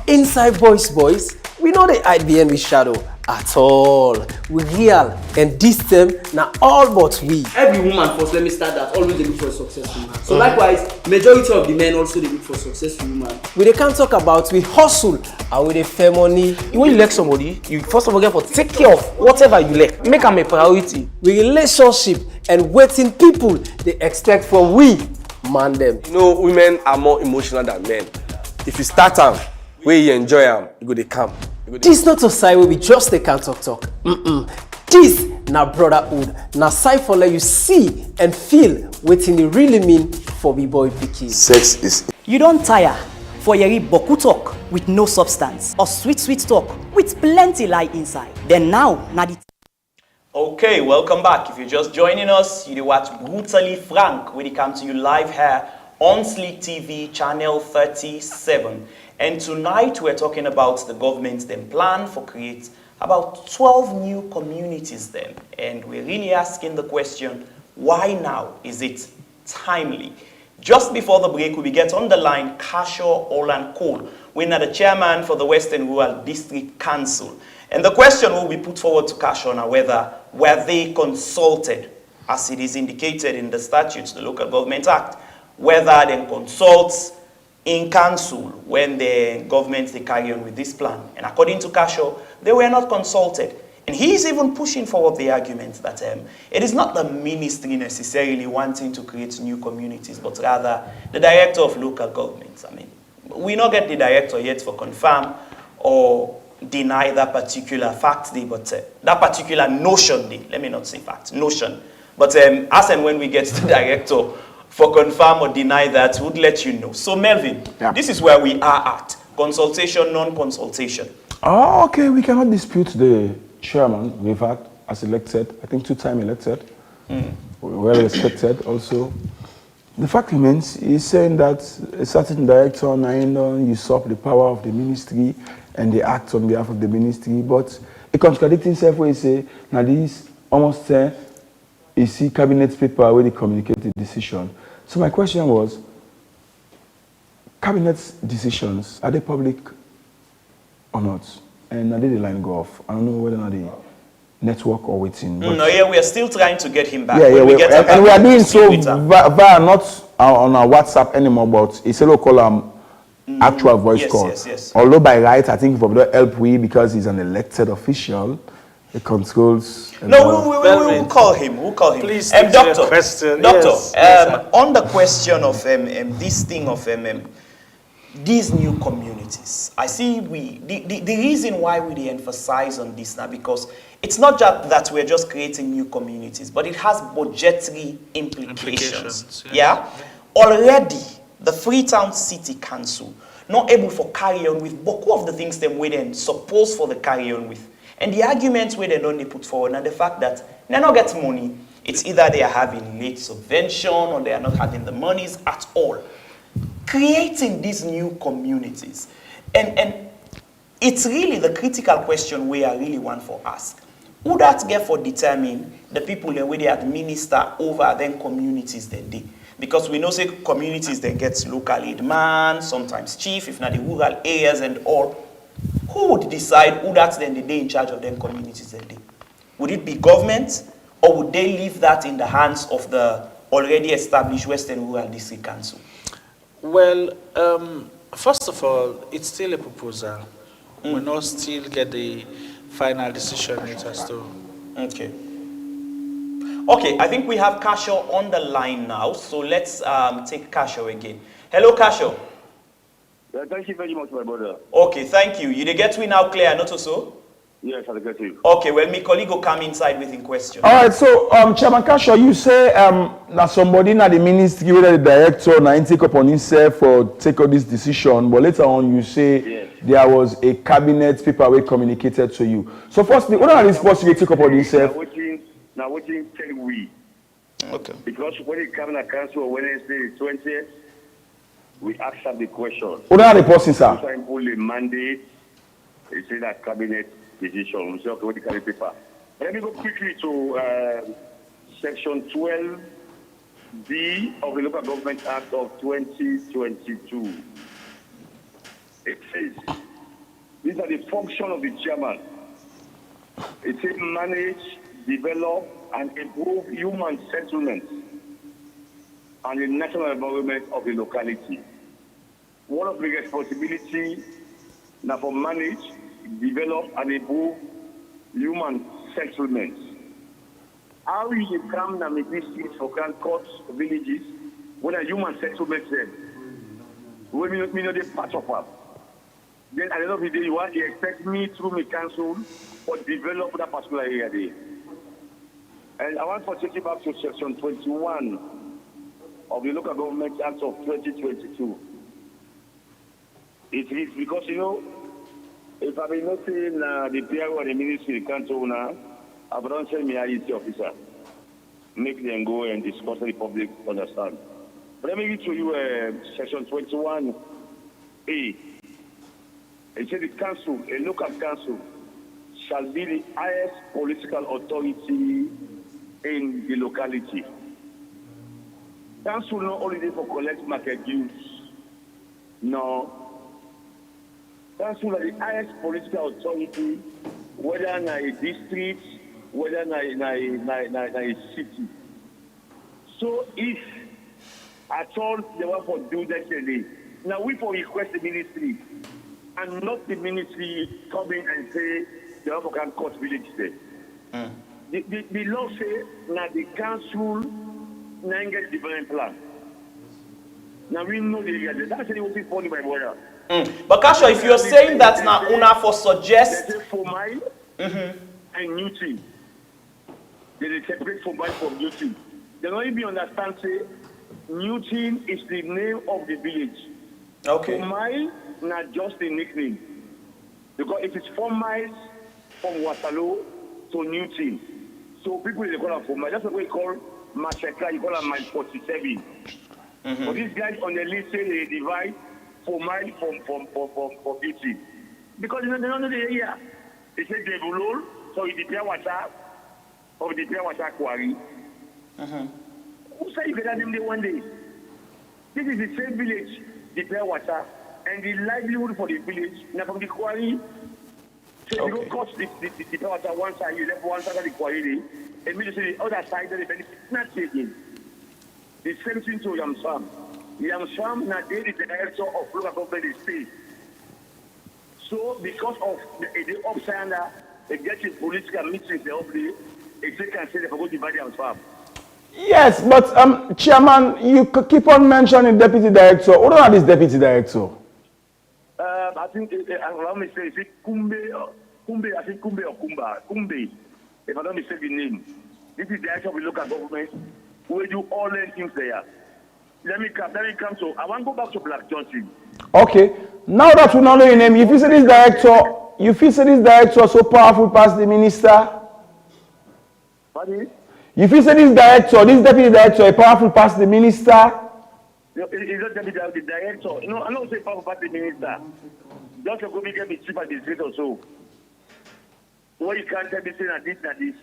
Inside boys, we know they hide behind with shadow at all. We real and this time na all but we. Every woman first, let me start that, always they look for a successful man. So likewise, majority of the men also they look for a successful woman. We can't talk about we hustle and we dey fair money. When you like somebody, you first of all get for take care of whatever you like. Make them a priority. We relationship and waiting people they expect from we. man them. You know, women are more emotional than men. If you start them, where you enjoy them, you go they come. This not to side will be just a can talk. This na brotherhood. Na side for let you see and feel what it really mean for B-boy picky. Sex is... You don't tire for yeri boku talk with no substance or sweet talk with plenty lie inside. Then now, na the... Okay, welcome back. If you're just joining us, you watch Brutally Frank when it comes to you live here on Sleek TV, channel 37. And tonight we're talking about the government's then plan for create about 12 new communities then. And we're really asking the question, why now? Is it timely? Just before the break, we get on the line Kashaw Olan Cole. We're now the chairman for the Western Rural District Council. And the question will be put forward to Kashaw now whether were they consulted, as it is indicated in the statutes, the Local Government Act, whether they consult in council when the government they carry on with this plan. And according to Kashaw, they were not consulted. And he is even pushing forward the argument that it is not the ministry necessarily wanting to create new communities, but rather the director of local governments. I mean, we not get the director yet for confirm or deny that particular fact, but that particular notion, let me not say fact, notion. But as and when we get the director for confirm or deny that, would let you know. So Melvin, this is where we are at. Consultation, non-consultation. Oh, okay, we cannot dispute the chairman we've had as elected, I think 2-time elected, well respected also. The fact remains, he's saying that a certain director now usurp the power of the ministry and they act on behalf of the ministry, but it contradicts himself where he say, now this almost you see cabinet paper where they communicate the decision. So my question was, cabinet decisions, are they public or not? And are they the line go off? I don't know whether or not the network or waiting. No, yeah, we are still trying to get him back. Yeah, when we get him back, and we are doing so via via not on our WhatsApp anymore, but it's a local actual voice call. Yes. Although by right, I think if we don't help because he's an elected official, it controls. No, we'll call him. We'll call him. Please, Doctor. question. Doctor, Yes, on the question of this thing of these new communities, I see the reason why we emphasize on this now, because it's not just that we're just creating new communities, but it has budgetary implications. Yeah? Already, the Freetown City Council not able for carry on with both of the things them we then supposed for the carry on with. And the arguments where they don't they put forward, and the fact that they not get money, it's either they are having late subvention or they are not having the monies at all. Creating these new communities. And it's really the critical question we are really want for ask. Who that get for determine the people the way they administer over them communities that they? Because we know say communities then gets local aid man, sometimes chief, if not the rural areas and all. Who would decide who that's then the day in charge of them communities that day? Would it be government, or would they leave that in the hands of the already established Western Rural District Council? Well, first of all, it's still a proposal. We not still get the final decision it has to. Okay. Okay, I think we have Kashaw on the line now, so let's take Kashaw again. Hello, Kashaw. Yeah, thank you very much, my brother. Okay, thank you. You dey get me now clear, not so? Yes, I'll get you. Okay, well, my colleague will come inside with in question. All right, so Chairman Kashaw, you say that somebody na the ministry, whether the director, na take upon himself for take all this decision, but later on you say there was a cabinet paper where communicated to you. So firstly, what are these possible take upon himself? Now, what you tell we? Okay. Because when it comes to council Wednesday 20th, we accept the question. What are the person, sir? Sometimes only mandate, they say that cabinet decision. We say, okay, what the cabinet paper? Let me go quickly to section 12D of the Local Government Act of 2022. It says, these are the functions of the chairman. It says manage, develop, and improve human settlements and the natural environment of the locality. One of the responsibilities now for manage, develop, and improve human settlements. How you come and make these things for grand courts, villages, when a human settlement said, when we know the part of us. Then at the end of the day, you expect me through my council or develop that particular area there. And I want to take you back to section 21 of the Local Government Act of 2022. It is because, you know, if I've been noticing the PRO and the ministry council now, I've done send me IEC officer. Make them go and discuss the public understand. But let me read to you section 21A. It says the council, a local council, shall be the highest political authority in the locality. Council not only for collect market dues, no. Council are the highest political authority, whether in a district, whether in a city. So if at all they want to do that today, now we for request the ministry, and not the ministry coming and say they want to come court village there. The law say now the council now get development plan. Now we know the area. That's the only funny my brother. But Kasho, if you're saying that now una for suggest they say 4 mile and Newton. They separate 4 mile from Newton. They don't even understand say Newton is the name of the village. Okay. 4 mile not just a nickname. Because it is 4 miles from Waterloo to Newton. So people they call it 4 miles. That's what we call Massacre, you call it mile 47. But these guys on the list say they divide 4 miles from Newton. Because they don't know the area. They say Devulol, so it's the pure water of the pure water quarry. Who say you get them there one day? This is the same village, the pure water, and the livelihood for the village, now from the quarry. So you don't cut the pure water one side, you left one side of the quarry, and immediately the other side of the benefit is not taken. The same thing to Yamsam. Yamsam now they the director of local government state. So because of the upside they get his political meetings the upday, they can say they forgot to divide Yamsam. Yes, but Chairman, you keep on mentioning deputy director. Who are this deputy director? I think allow me to say, is it Kumbe? I think Kumbe or Kumba. Kumbe, if I don't mistake the name. This is the director of the local government. We do all the things there. Let me come to. I want to go back to Black Johnson. Okay. Now that we know your name, if you say this director, so powerful past the minister. Pardon? If you say this deputy director, a powerful past the minister. He's not the director. You know, I don't say powerful past the minister. Just to go make a chief administrator or so. What you can't tell me saying that this.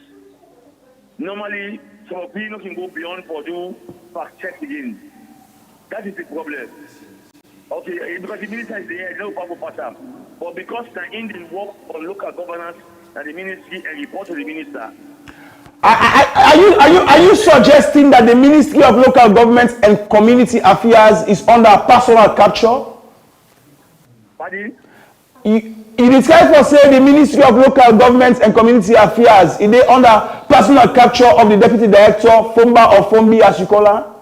Normally, some people can go beyond for do fact check again. That is the problem. Okay, because the minister is there, no powerful person. But because the Indian work on local governance and the ministry and report to the minister. Are you suggesting that the Ministry of Local Government and Community Affairs is under personal capture? Pardon? It is time for say the Ministry of Local Government and Community Affairs is they under personal capture of the Deputy Director, Fomba or Fombi as you call her?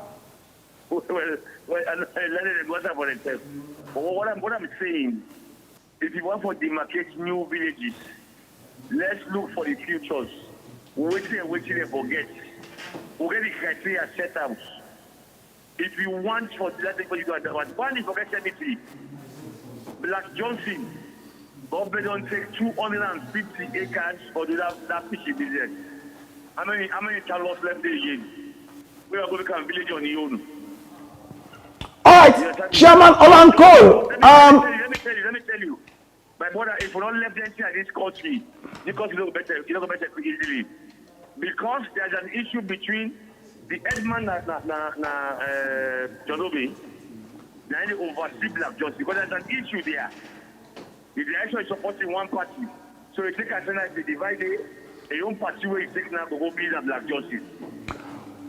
Well, let them go for themselves. But what I'm saying, if you want to demarcate new villages, let's look for the futures. Waiting and forget. We'll get the criteria set out. If you want for that thing, you do one is forget cemetery. Black Johnson, government don't take 250 acres for that fishing business. How many Charlotte left there again? We are going to become village on the own. Alright, Chairman Olan Cole. Let me tell you. My brother, if we don't left anything at this country, because you know better easily. Because there's an issue between the headman Jonobi and the oversee Black Johnson, because there's an issue there. The direction is supporting one party. So you take a divide a own party where you take now to go build a Black Johnson.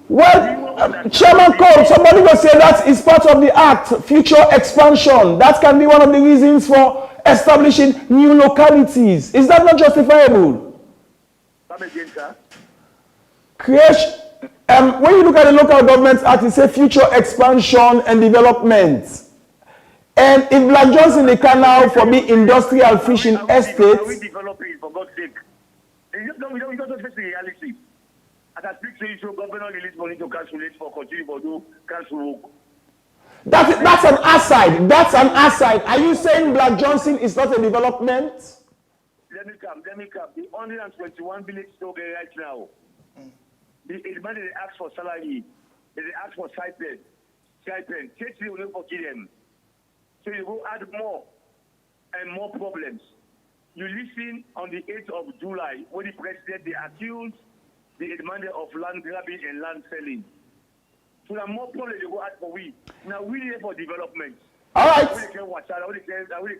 Well, Chairman Cole, somebody will say that is part of the act, future expansion. That can be one of the reasons for establishing new localities. Is that not justifiable? Come again, sir. Creation. When you look at the Local Government Act, it says future expansion and development. And if Black Johnson they can now for me industrial fishing estates. Are we developing for God's sake? We don't face the reality. As I speak to you, so government release money to calculate for continue for do cancel work. That's an aside. That's an aside. Are you saying Black Johnson is not a development? Let me come. The 121 village still there right now. The money they ask for salary, they ask for stipend. Take you will not forgive them. So you will add more and more problems. You listen on the 8th of July when the president they accused the demander of land grabbing and land selling. So there are more problems they go add for we. Now we here for development. All right. I will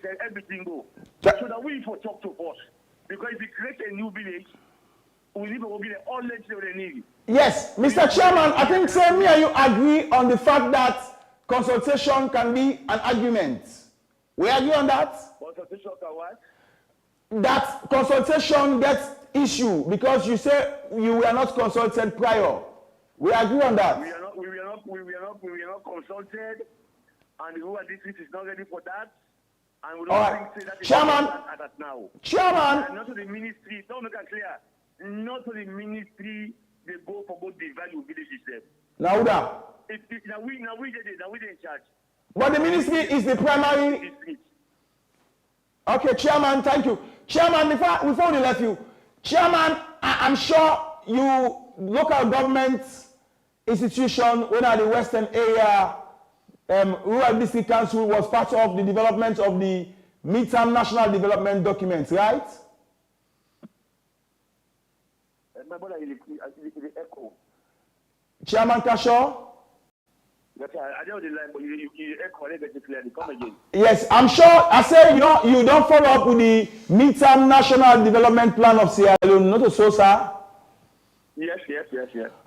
care everything go. So that we for talk to us. Because if we create a new village, we need to get all let's they need. Yes, Mr. Chairman, I think say me and you agree on the fact that consultation can be an argument. We agree on that? Consultation can what? That consultation gets issue because you say you were not consulted prior. We agree on that. We were not consulted, and the rural district is not ready for that. And we don't think that Chairman, at that now. Chairman, and not to the ministry. Don't make it clear. Not to the ministry. They go for both the value villages there. Now that. Now we in charge. But the ministry is the primary. Okay, Chairman, thank you. Chairman, before we left you, Chairman, I'm sure you local government institution, when at the Western area, Rural District Council was part of the development of the midterm national development documents, right? My brother, the echo. Chairman Kashaw? Yes, I know the line, but you echo, I didn't get it clearly. Come again. Yes, I'm sure. I say you don't follow up with the midterm national development plan of Sierra Leone, not so, sir. Yes.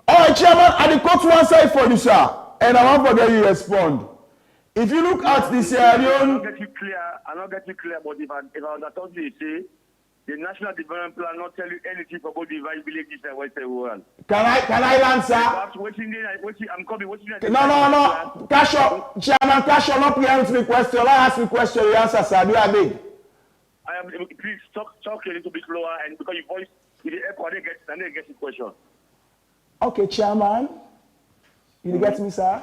All right, Chairman, I quote one side for you, sir, and I won't forget you respond. If you look at the Sierra Leone, I don't get you clear, but if I understand you say, the national development plan not tell you anything about the villages and Western world. Can I answer? I'm coming. No. Kashaw, Chairman Kashaw, not preempt me question. I ask you question, you answer, sir. Do I beg? Please talk a little bit lower, and because your voice in the echo, I didn't get the question. Okay, Chairman. You get me, sir?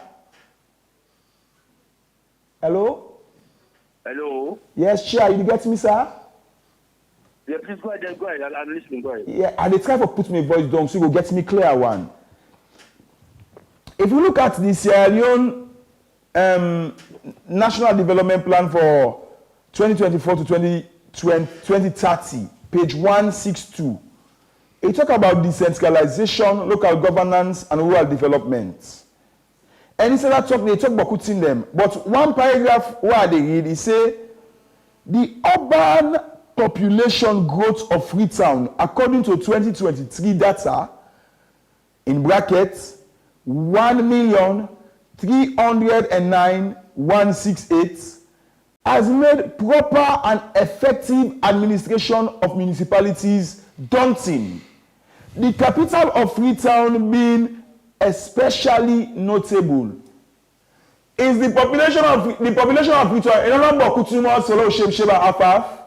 Hello? Yes, Chair, you get me, sir? Yeah, please go ahead. I'm listening. Go ahead. Yeah, and they try to put my voice down so you will get me clear one. If you look at the Sierra Leone National Development Plan for 2024 to 2030, page 162, it talks about decentralization, local governance, and rural development. And instead of they talk about putting them. But one paragraph where they read, it say, the urban population growth of Freetown, according to 2023 data, in brackets, 1,309,168, has made proper and effective administration of municipalities daunting. The capital of Freetown being especially notable. Is the population of Freetown in a number of Kutuma, Solo, Sheba, Afaf?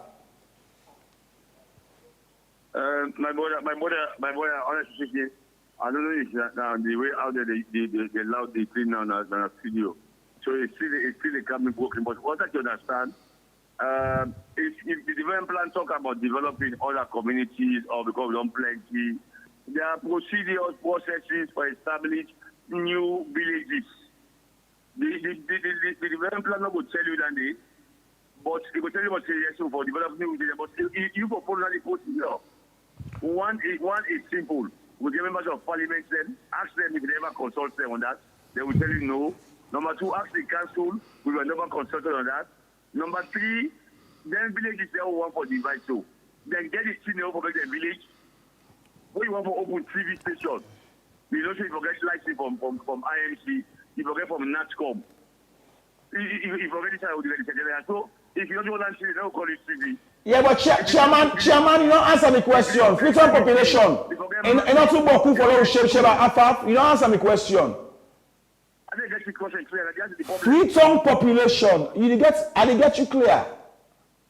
My brother, honestly speaking, I don't know if now the way out there they allowed the clean now as a studio. So it's still a coming working. But what I can understand, if the development plan talk about developing other communities or because we don't plenty, there are procedures, processes for establish new villages. The development plan not will tell you that day, but it will tell you what say yes for developing new villages. But you go follow the procedure. One is simple. We get members of parliament then, ask them if they ever consult them on that. They will tell you no. Number two, ask the council. We were never consulted on that. Number three, then villages they all want for divide so. Then get the thing over the village. When you want to open TV station, you know, so you forget license from IMC, you forget from NATCOM. You forget this out the so if you don't want to see they'll call it TV. Yeah, but Chairman, you don't answer the question. Freetown population. You forget And not too boku for those shape afaf. You don't answer my question. I didn't get the question clear. Freetown population, I didn't get you clear.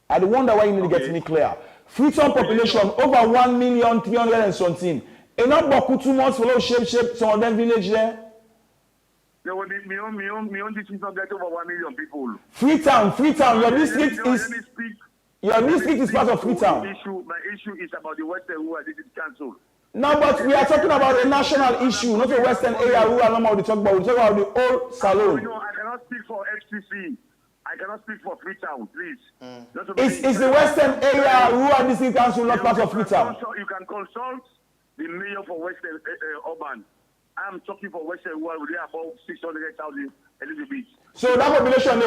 I wonder why you need to get me clear. Freetown population over 1,300,000 and something. And not boku 2 months for those shape some of them village there. No, me own district not get over 1 million people. Freetown, your district is part of Freetown. My issue is about the Western Rural District Council. No, but we are talking about a national issue, not a Western area rural number we talk about. We talk about the whole salon. No, I cannot speak for FCC. I cannot speak for Freetown, please. Is the Western area rural district council not part of Freetown? You can consult the mayor for Western Urban. I'm talking for Western Rural, we are about 600,000 a little bit. So that population,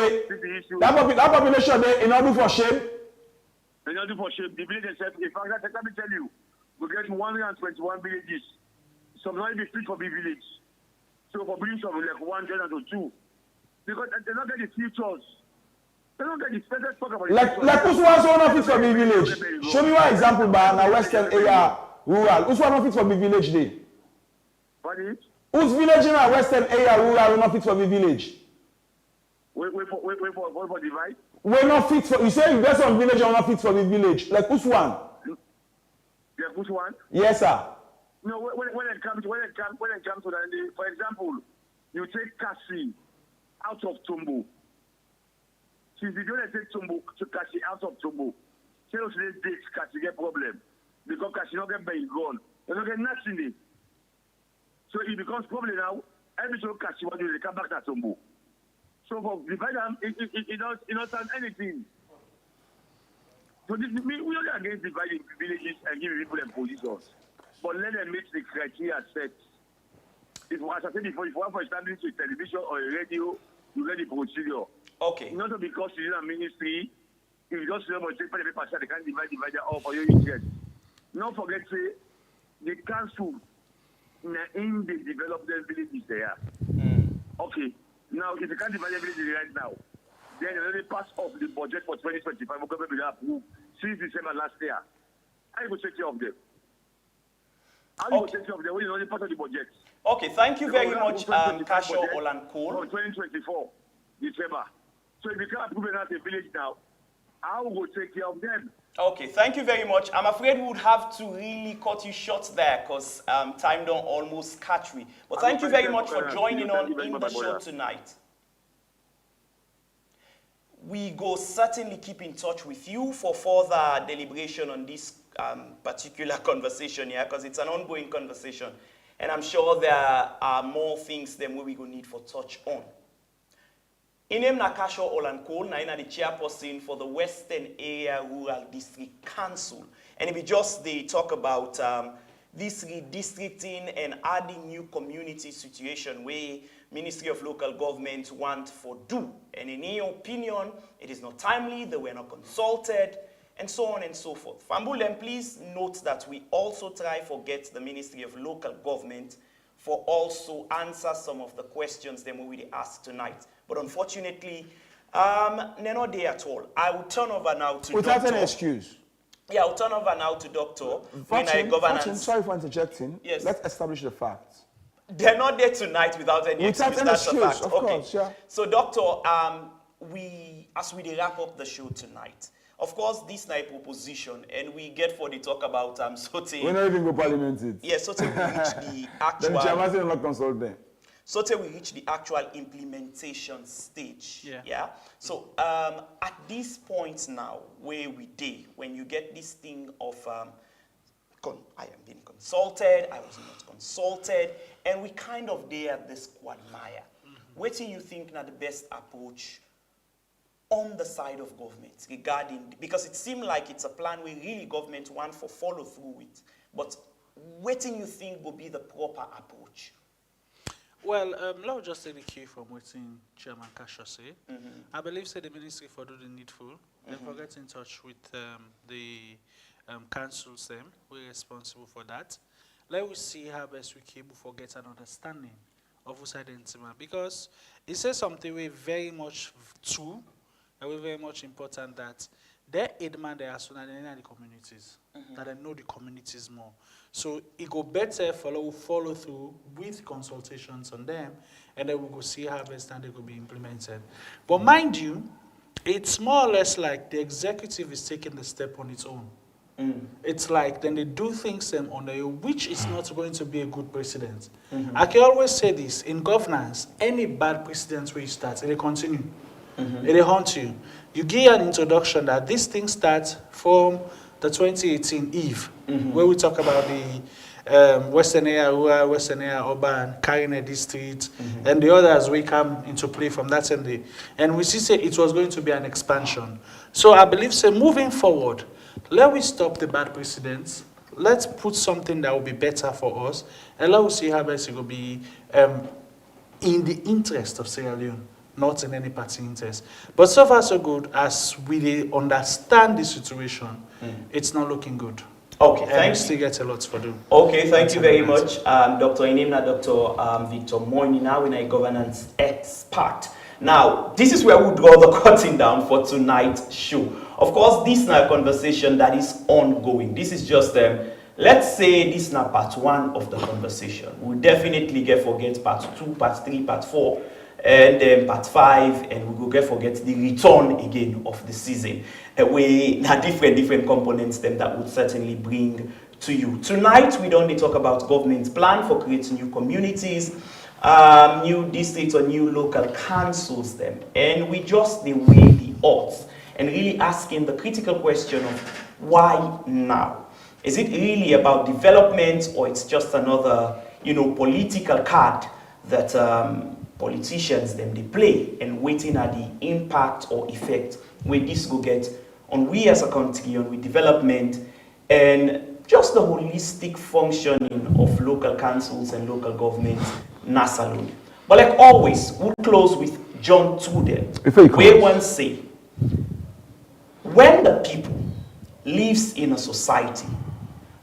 that population, in order for shame. In order for shame, the village itself. In fact, let me tell you, we get 121 villages. Some not even fit for big village. So for villages of like 102, because they don't get the features. They don't get the special talk about. Like who's one so not fit for big village? Show me one example by a Western area rural. Who's one not fit for big village day? Whose village in a Western area rural will not fit for the village? Wait for divide? We're not fit for, you say you get some village are not fit for the village. Like who's one? Yeah, who's one? Yes, sir. No, when it comes to that, for example, you take Kasi out of Tumbo. Since you don't take Tumbo to Kasi out of Tumbo, tell us this date Kasi get problem. Because Kasi not get by gone. They don't get nothing. So it becomes problem now. Every single Kasi want to come back to Tumbo. So for divide them, it don't sound anything. So we only against dividing villages and giving people them positions. But let them make the criteria set. If, as I said before, if you want for establishing a television or a radio, you get the procedure. Okay. Not because you are a ministry, if you just remember take the paper, they can't divide all for your interest. Don't forget, say, the council in the developed villages there. Okay. Now, if you can't divide the villages right now, then you already pass off the budget for 2025. We're going to be approved since December last year. How you going to take care of them? How you going to take care of them when you only pass off the budget? Okay, thank you very much, Kasho Olankole. For 2024, December. So if you can't approve it as a village now, how will take care of them? Okay, thank you very much. I'm afraid we would have to really cut you short there because time don't almost catch me. But thank you very much for joining on in the show tonight. We go certainly keep in touch with you for further deliberation on this particular conversation here because it's an ongoing conversation. And I'm sure there are more things than we will need for touch on. Inem Nakasho Olankole, na the chairperson for the Western Area Rural District Council. And if we just they talk about this redistricting and adding new community situation where Ministry of Local Government want for do. And in your opinion, it is not timely, they were not consulted, and so on and so forth. Fambulem, please note that we also try to get the Ministry of Local Government for also answer some of the questions that we will ask tonight. But unfortunately, they're not there at all. I will turn over now to Without Dr. any excuse. Yeah, I'll turn over now to Dr. Fatin, sorry for interjecting. Yes. Let's establish the facts. They're not there tonight without any excuse. That's a fact. Of okay. course, yeah. So, Doctor, as we wrap up the show tonight, of course, this is a proposition, and we get for the talk about Sote. We're not even go parliament it. Yeah, Sote we reach the actual. The chairman will not consult them. Sote we reach the actual implementation stage. Yeah. So at this point now, where we did, when you get this thing of I am being consulted, I was not consulted, and we kind of there at this quagmire. What do you think now the best approach on the side of government regarding, because it seemed like it's a plan we really government want for follow through with, but what do you think will be the proper approach? Well, let me just take the key from what Chairman Kasho say. I believe say the ministry for do the needful, and for get in touch with the councils them, we're responsible for that. Let us see how best we can for get an understanding of who's identity, because it says something we very much true, and we very much important that They demand they are so that they know the communities, that they know the communities more. So it go better follow through with consultations on them, and then we go see how best and they will be implemented. But mind you, it's more or less like the executive is taking the step on its own. It's like then they do things on their own, which is not going to be a good precedent. I can always say this, in governance, any bad precedent where you start, it will continue. It will haunt you. You give an introduction that this thing starts from the 2018 Eve, where we talk about the Western Area Rural, Western Area Urban, Karine District, and the others will come into play from that same day. And we see say it was going to be an expansion. So I believe, say, moving forward, let we stop the bad precedents. Let's put something that will be better for us, and let us see how best it will be in the interest of Sierra Leone, not in any party interest. But so far so good, as we understand the situation, it's not looking good. Okay, thank you. Still get a lot for do. Okay, thank you very much, Dr. Inimna, Dr. Victor Moini, now in a governance expert. Now, this is where we draw the curtain down for tonight's show. Of course, this is not a conversation that is ongoing. This is just, let's say this is not part 1 of the conversation. We'll definitely forget part 2, part 3, part 4, and then part 5, and we will forget the return again of the season. We have different components them that would certainly bring to you. Tonight, we don't talk about government's plan for creating new communities, new districts or new local councils them, and we just weigh the odds and really asking the critical question of why now? Is it really about development, or it's just another political card that politicians them they play and waiting at the impact or effect where this go get on we as a country, on with development and just the holistic functioning of local councils and local governments, nationally. But like always, we'll close with John Tudor, where one say, when the people lives in a society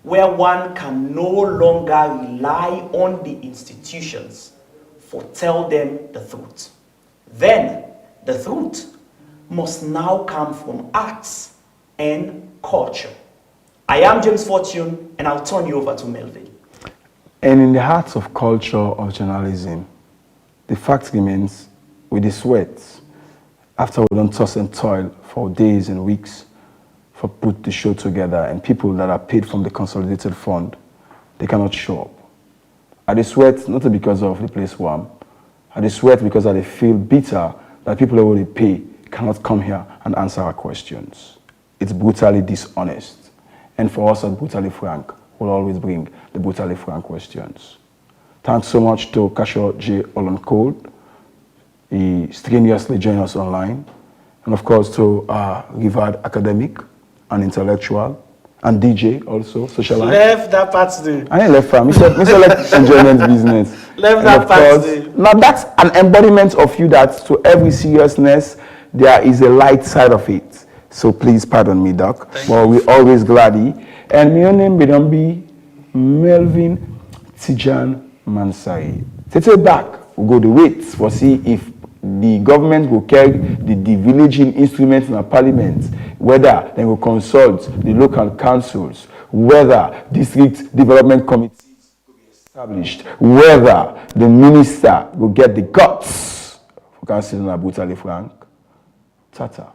where one can no longer rely on the institutions for tell them the truth, then the truth must now come from arts and culture. I am James Fortune, and I'll turn you over to Melvin. And in the heart of culture of journalism, the fact remains, with the sweat, after we don't toss and toil for days and weeks for put the show together, and people that are paid from the consolidated fund, they cannot show up. I dey sweat not because of the place warm. I dey sweat because I dey feel bitter that people who already pay cannot come here and answer our questions. It's brutally dishonest. And for us at Brutally Frank, we'll always bring the Brutally Frank questions. Thanks so much to Kasho J. Oloncole. He strenuously joined us online. And of course to revered academic and intellectual, and DJ also, socialite. Left that part today. I ain't left fam. Mr. Left enjoyment business. Left that part today. Now that's an embodiment of you that to every seriousness, there is a light side of it. So please pardon me, Doc. But we're always glady. And my name will be Melvin Tijan Mansari. Take back, we'll go the wait for see if the government will carry the villaging instruments in the parliament, whether they will consult the local councils, whether district development committees will be established, whether the minister will get the guts for Councilor Brutally Frank. Tata.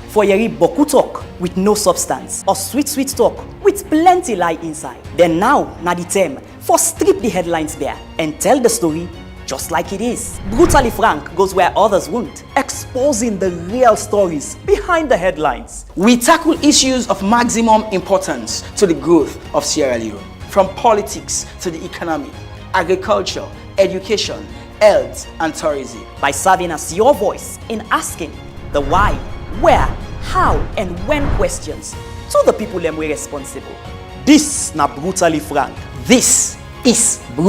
For yeri boku talk with no substance, or sweet talk with plenty lie inside. Then now, na the term for strip the headlines bare and tell the story just like it is. Brutally Frank goes where others won't, exposing the real stories behind the headlines. We tackle issues of maximum importance to the growth of Sierra Leone, from politics to the economy, agriculture, education, health, and tourism. By serving as your voice in asking the why, where, how, and when questions to the people them we responsible. This na Brutally Frank. This is Brutally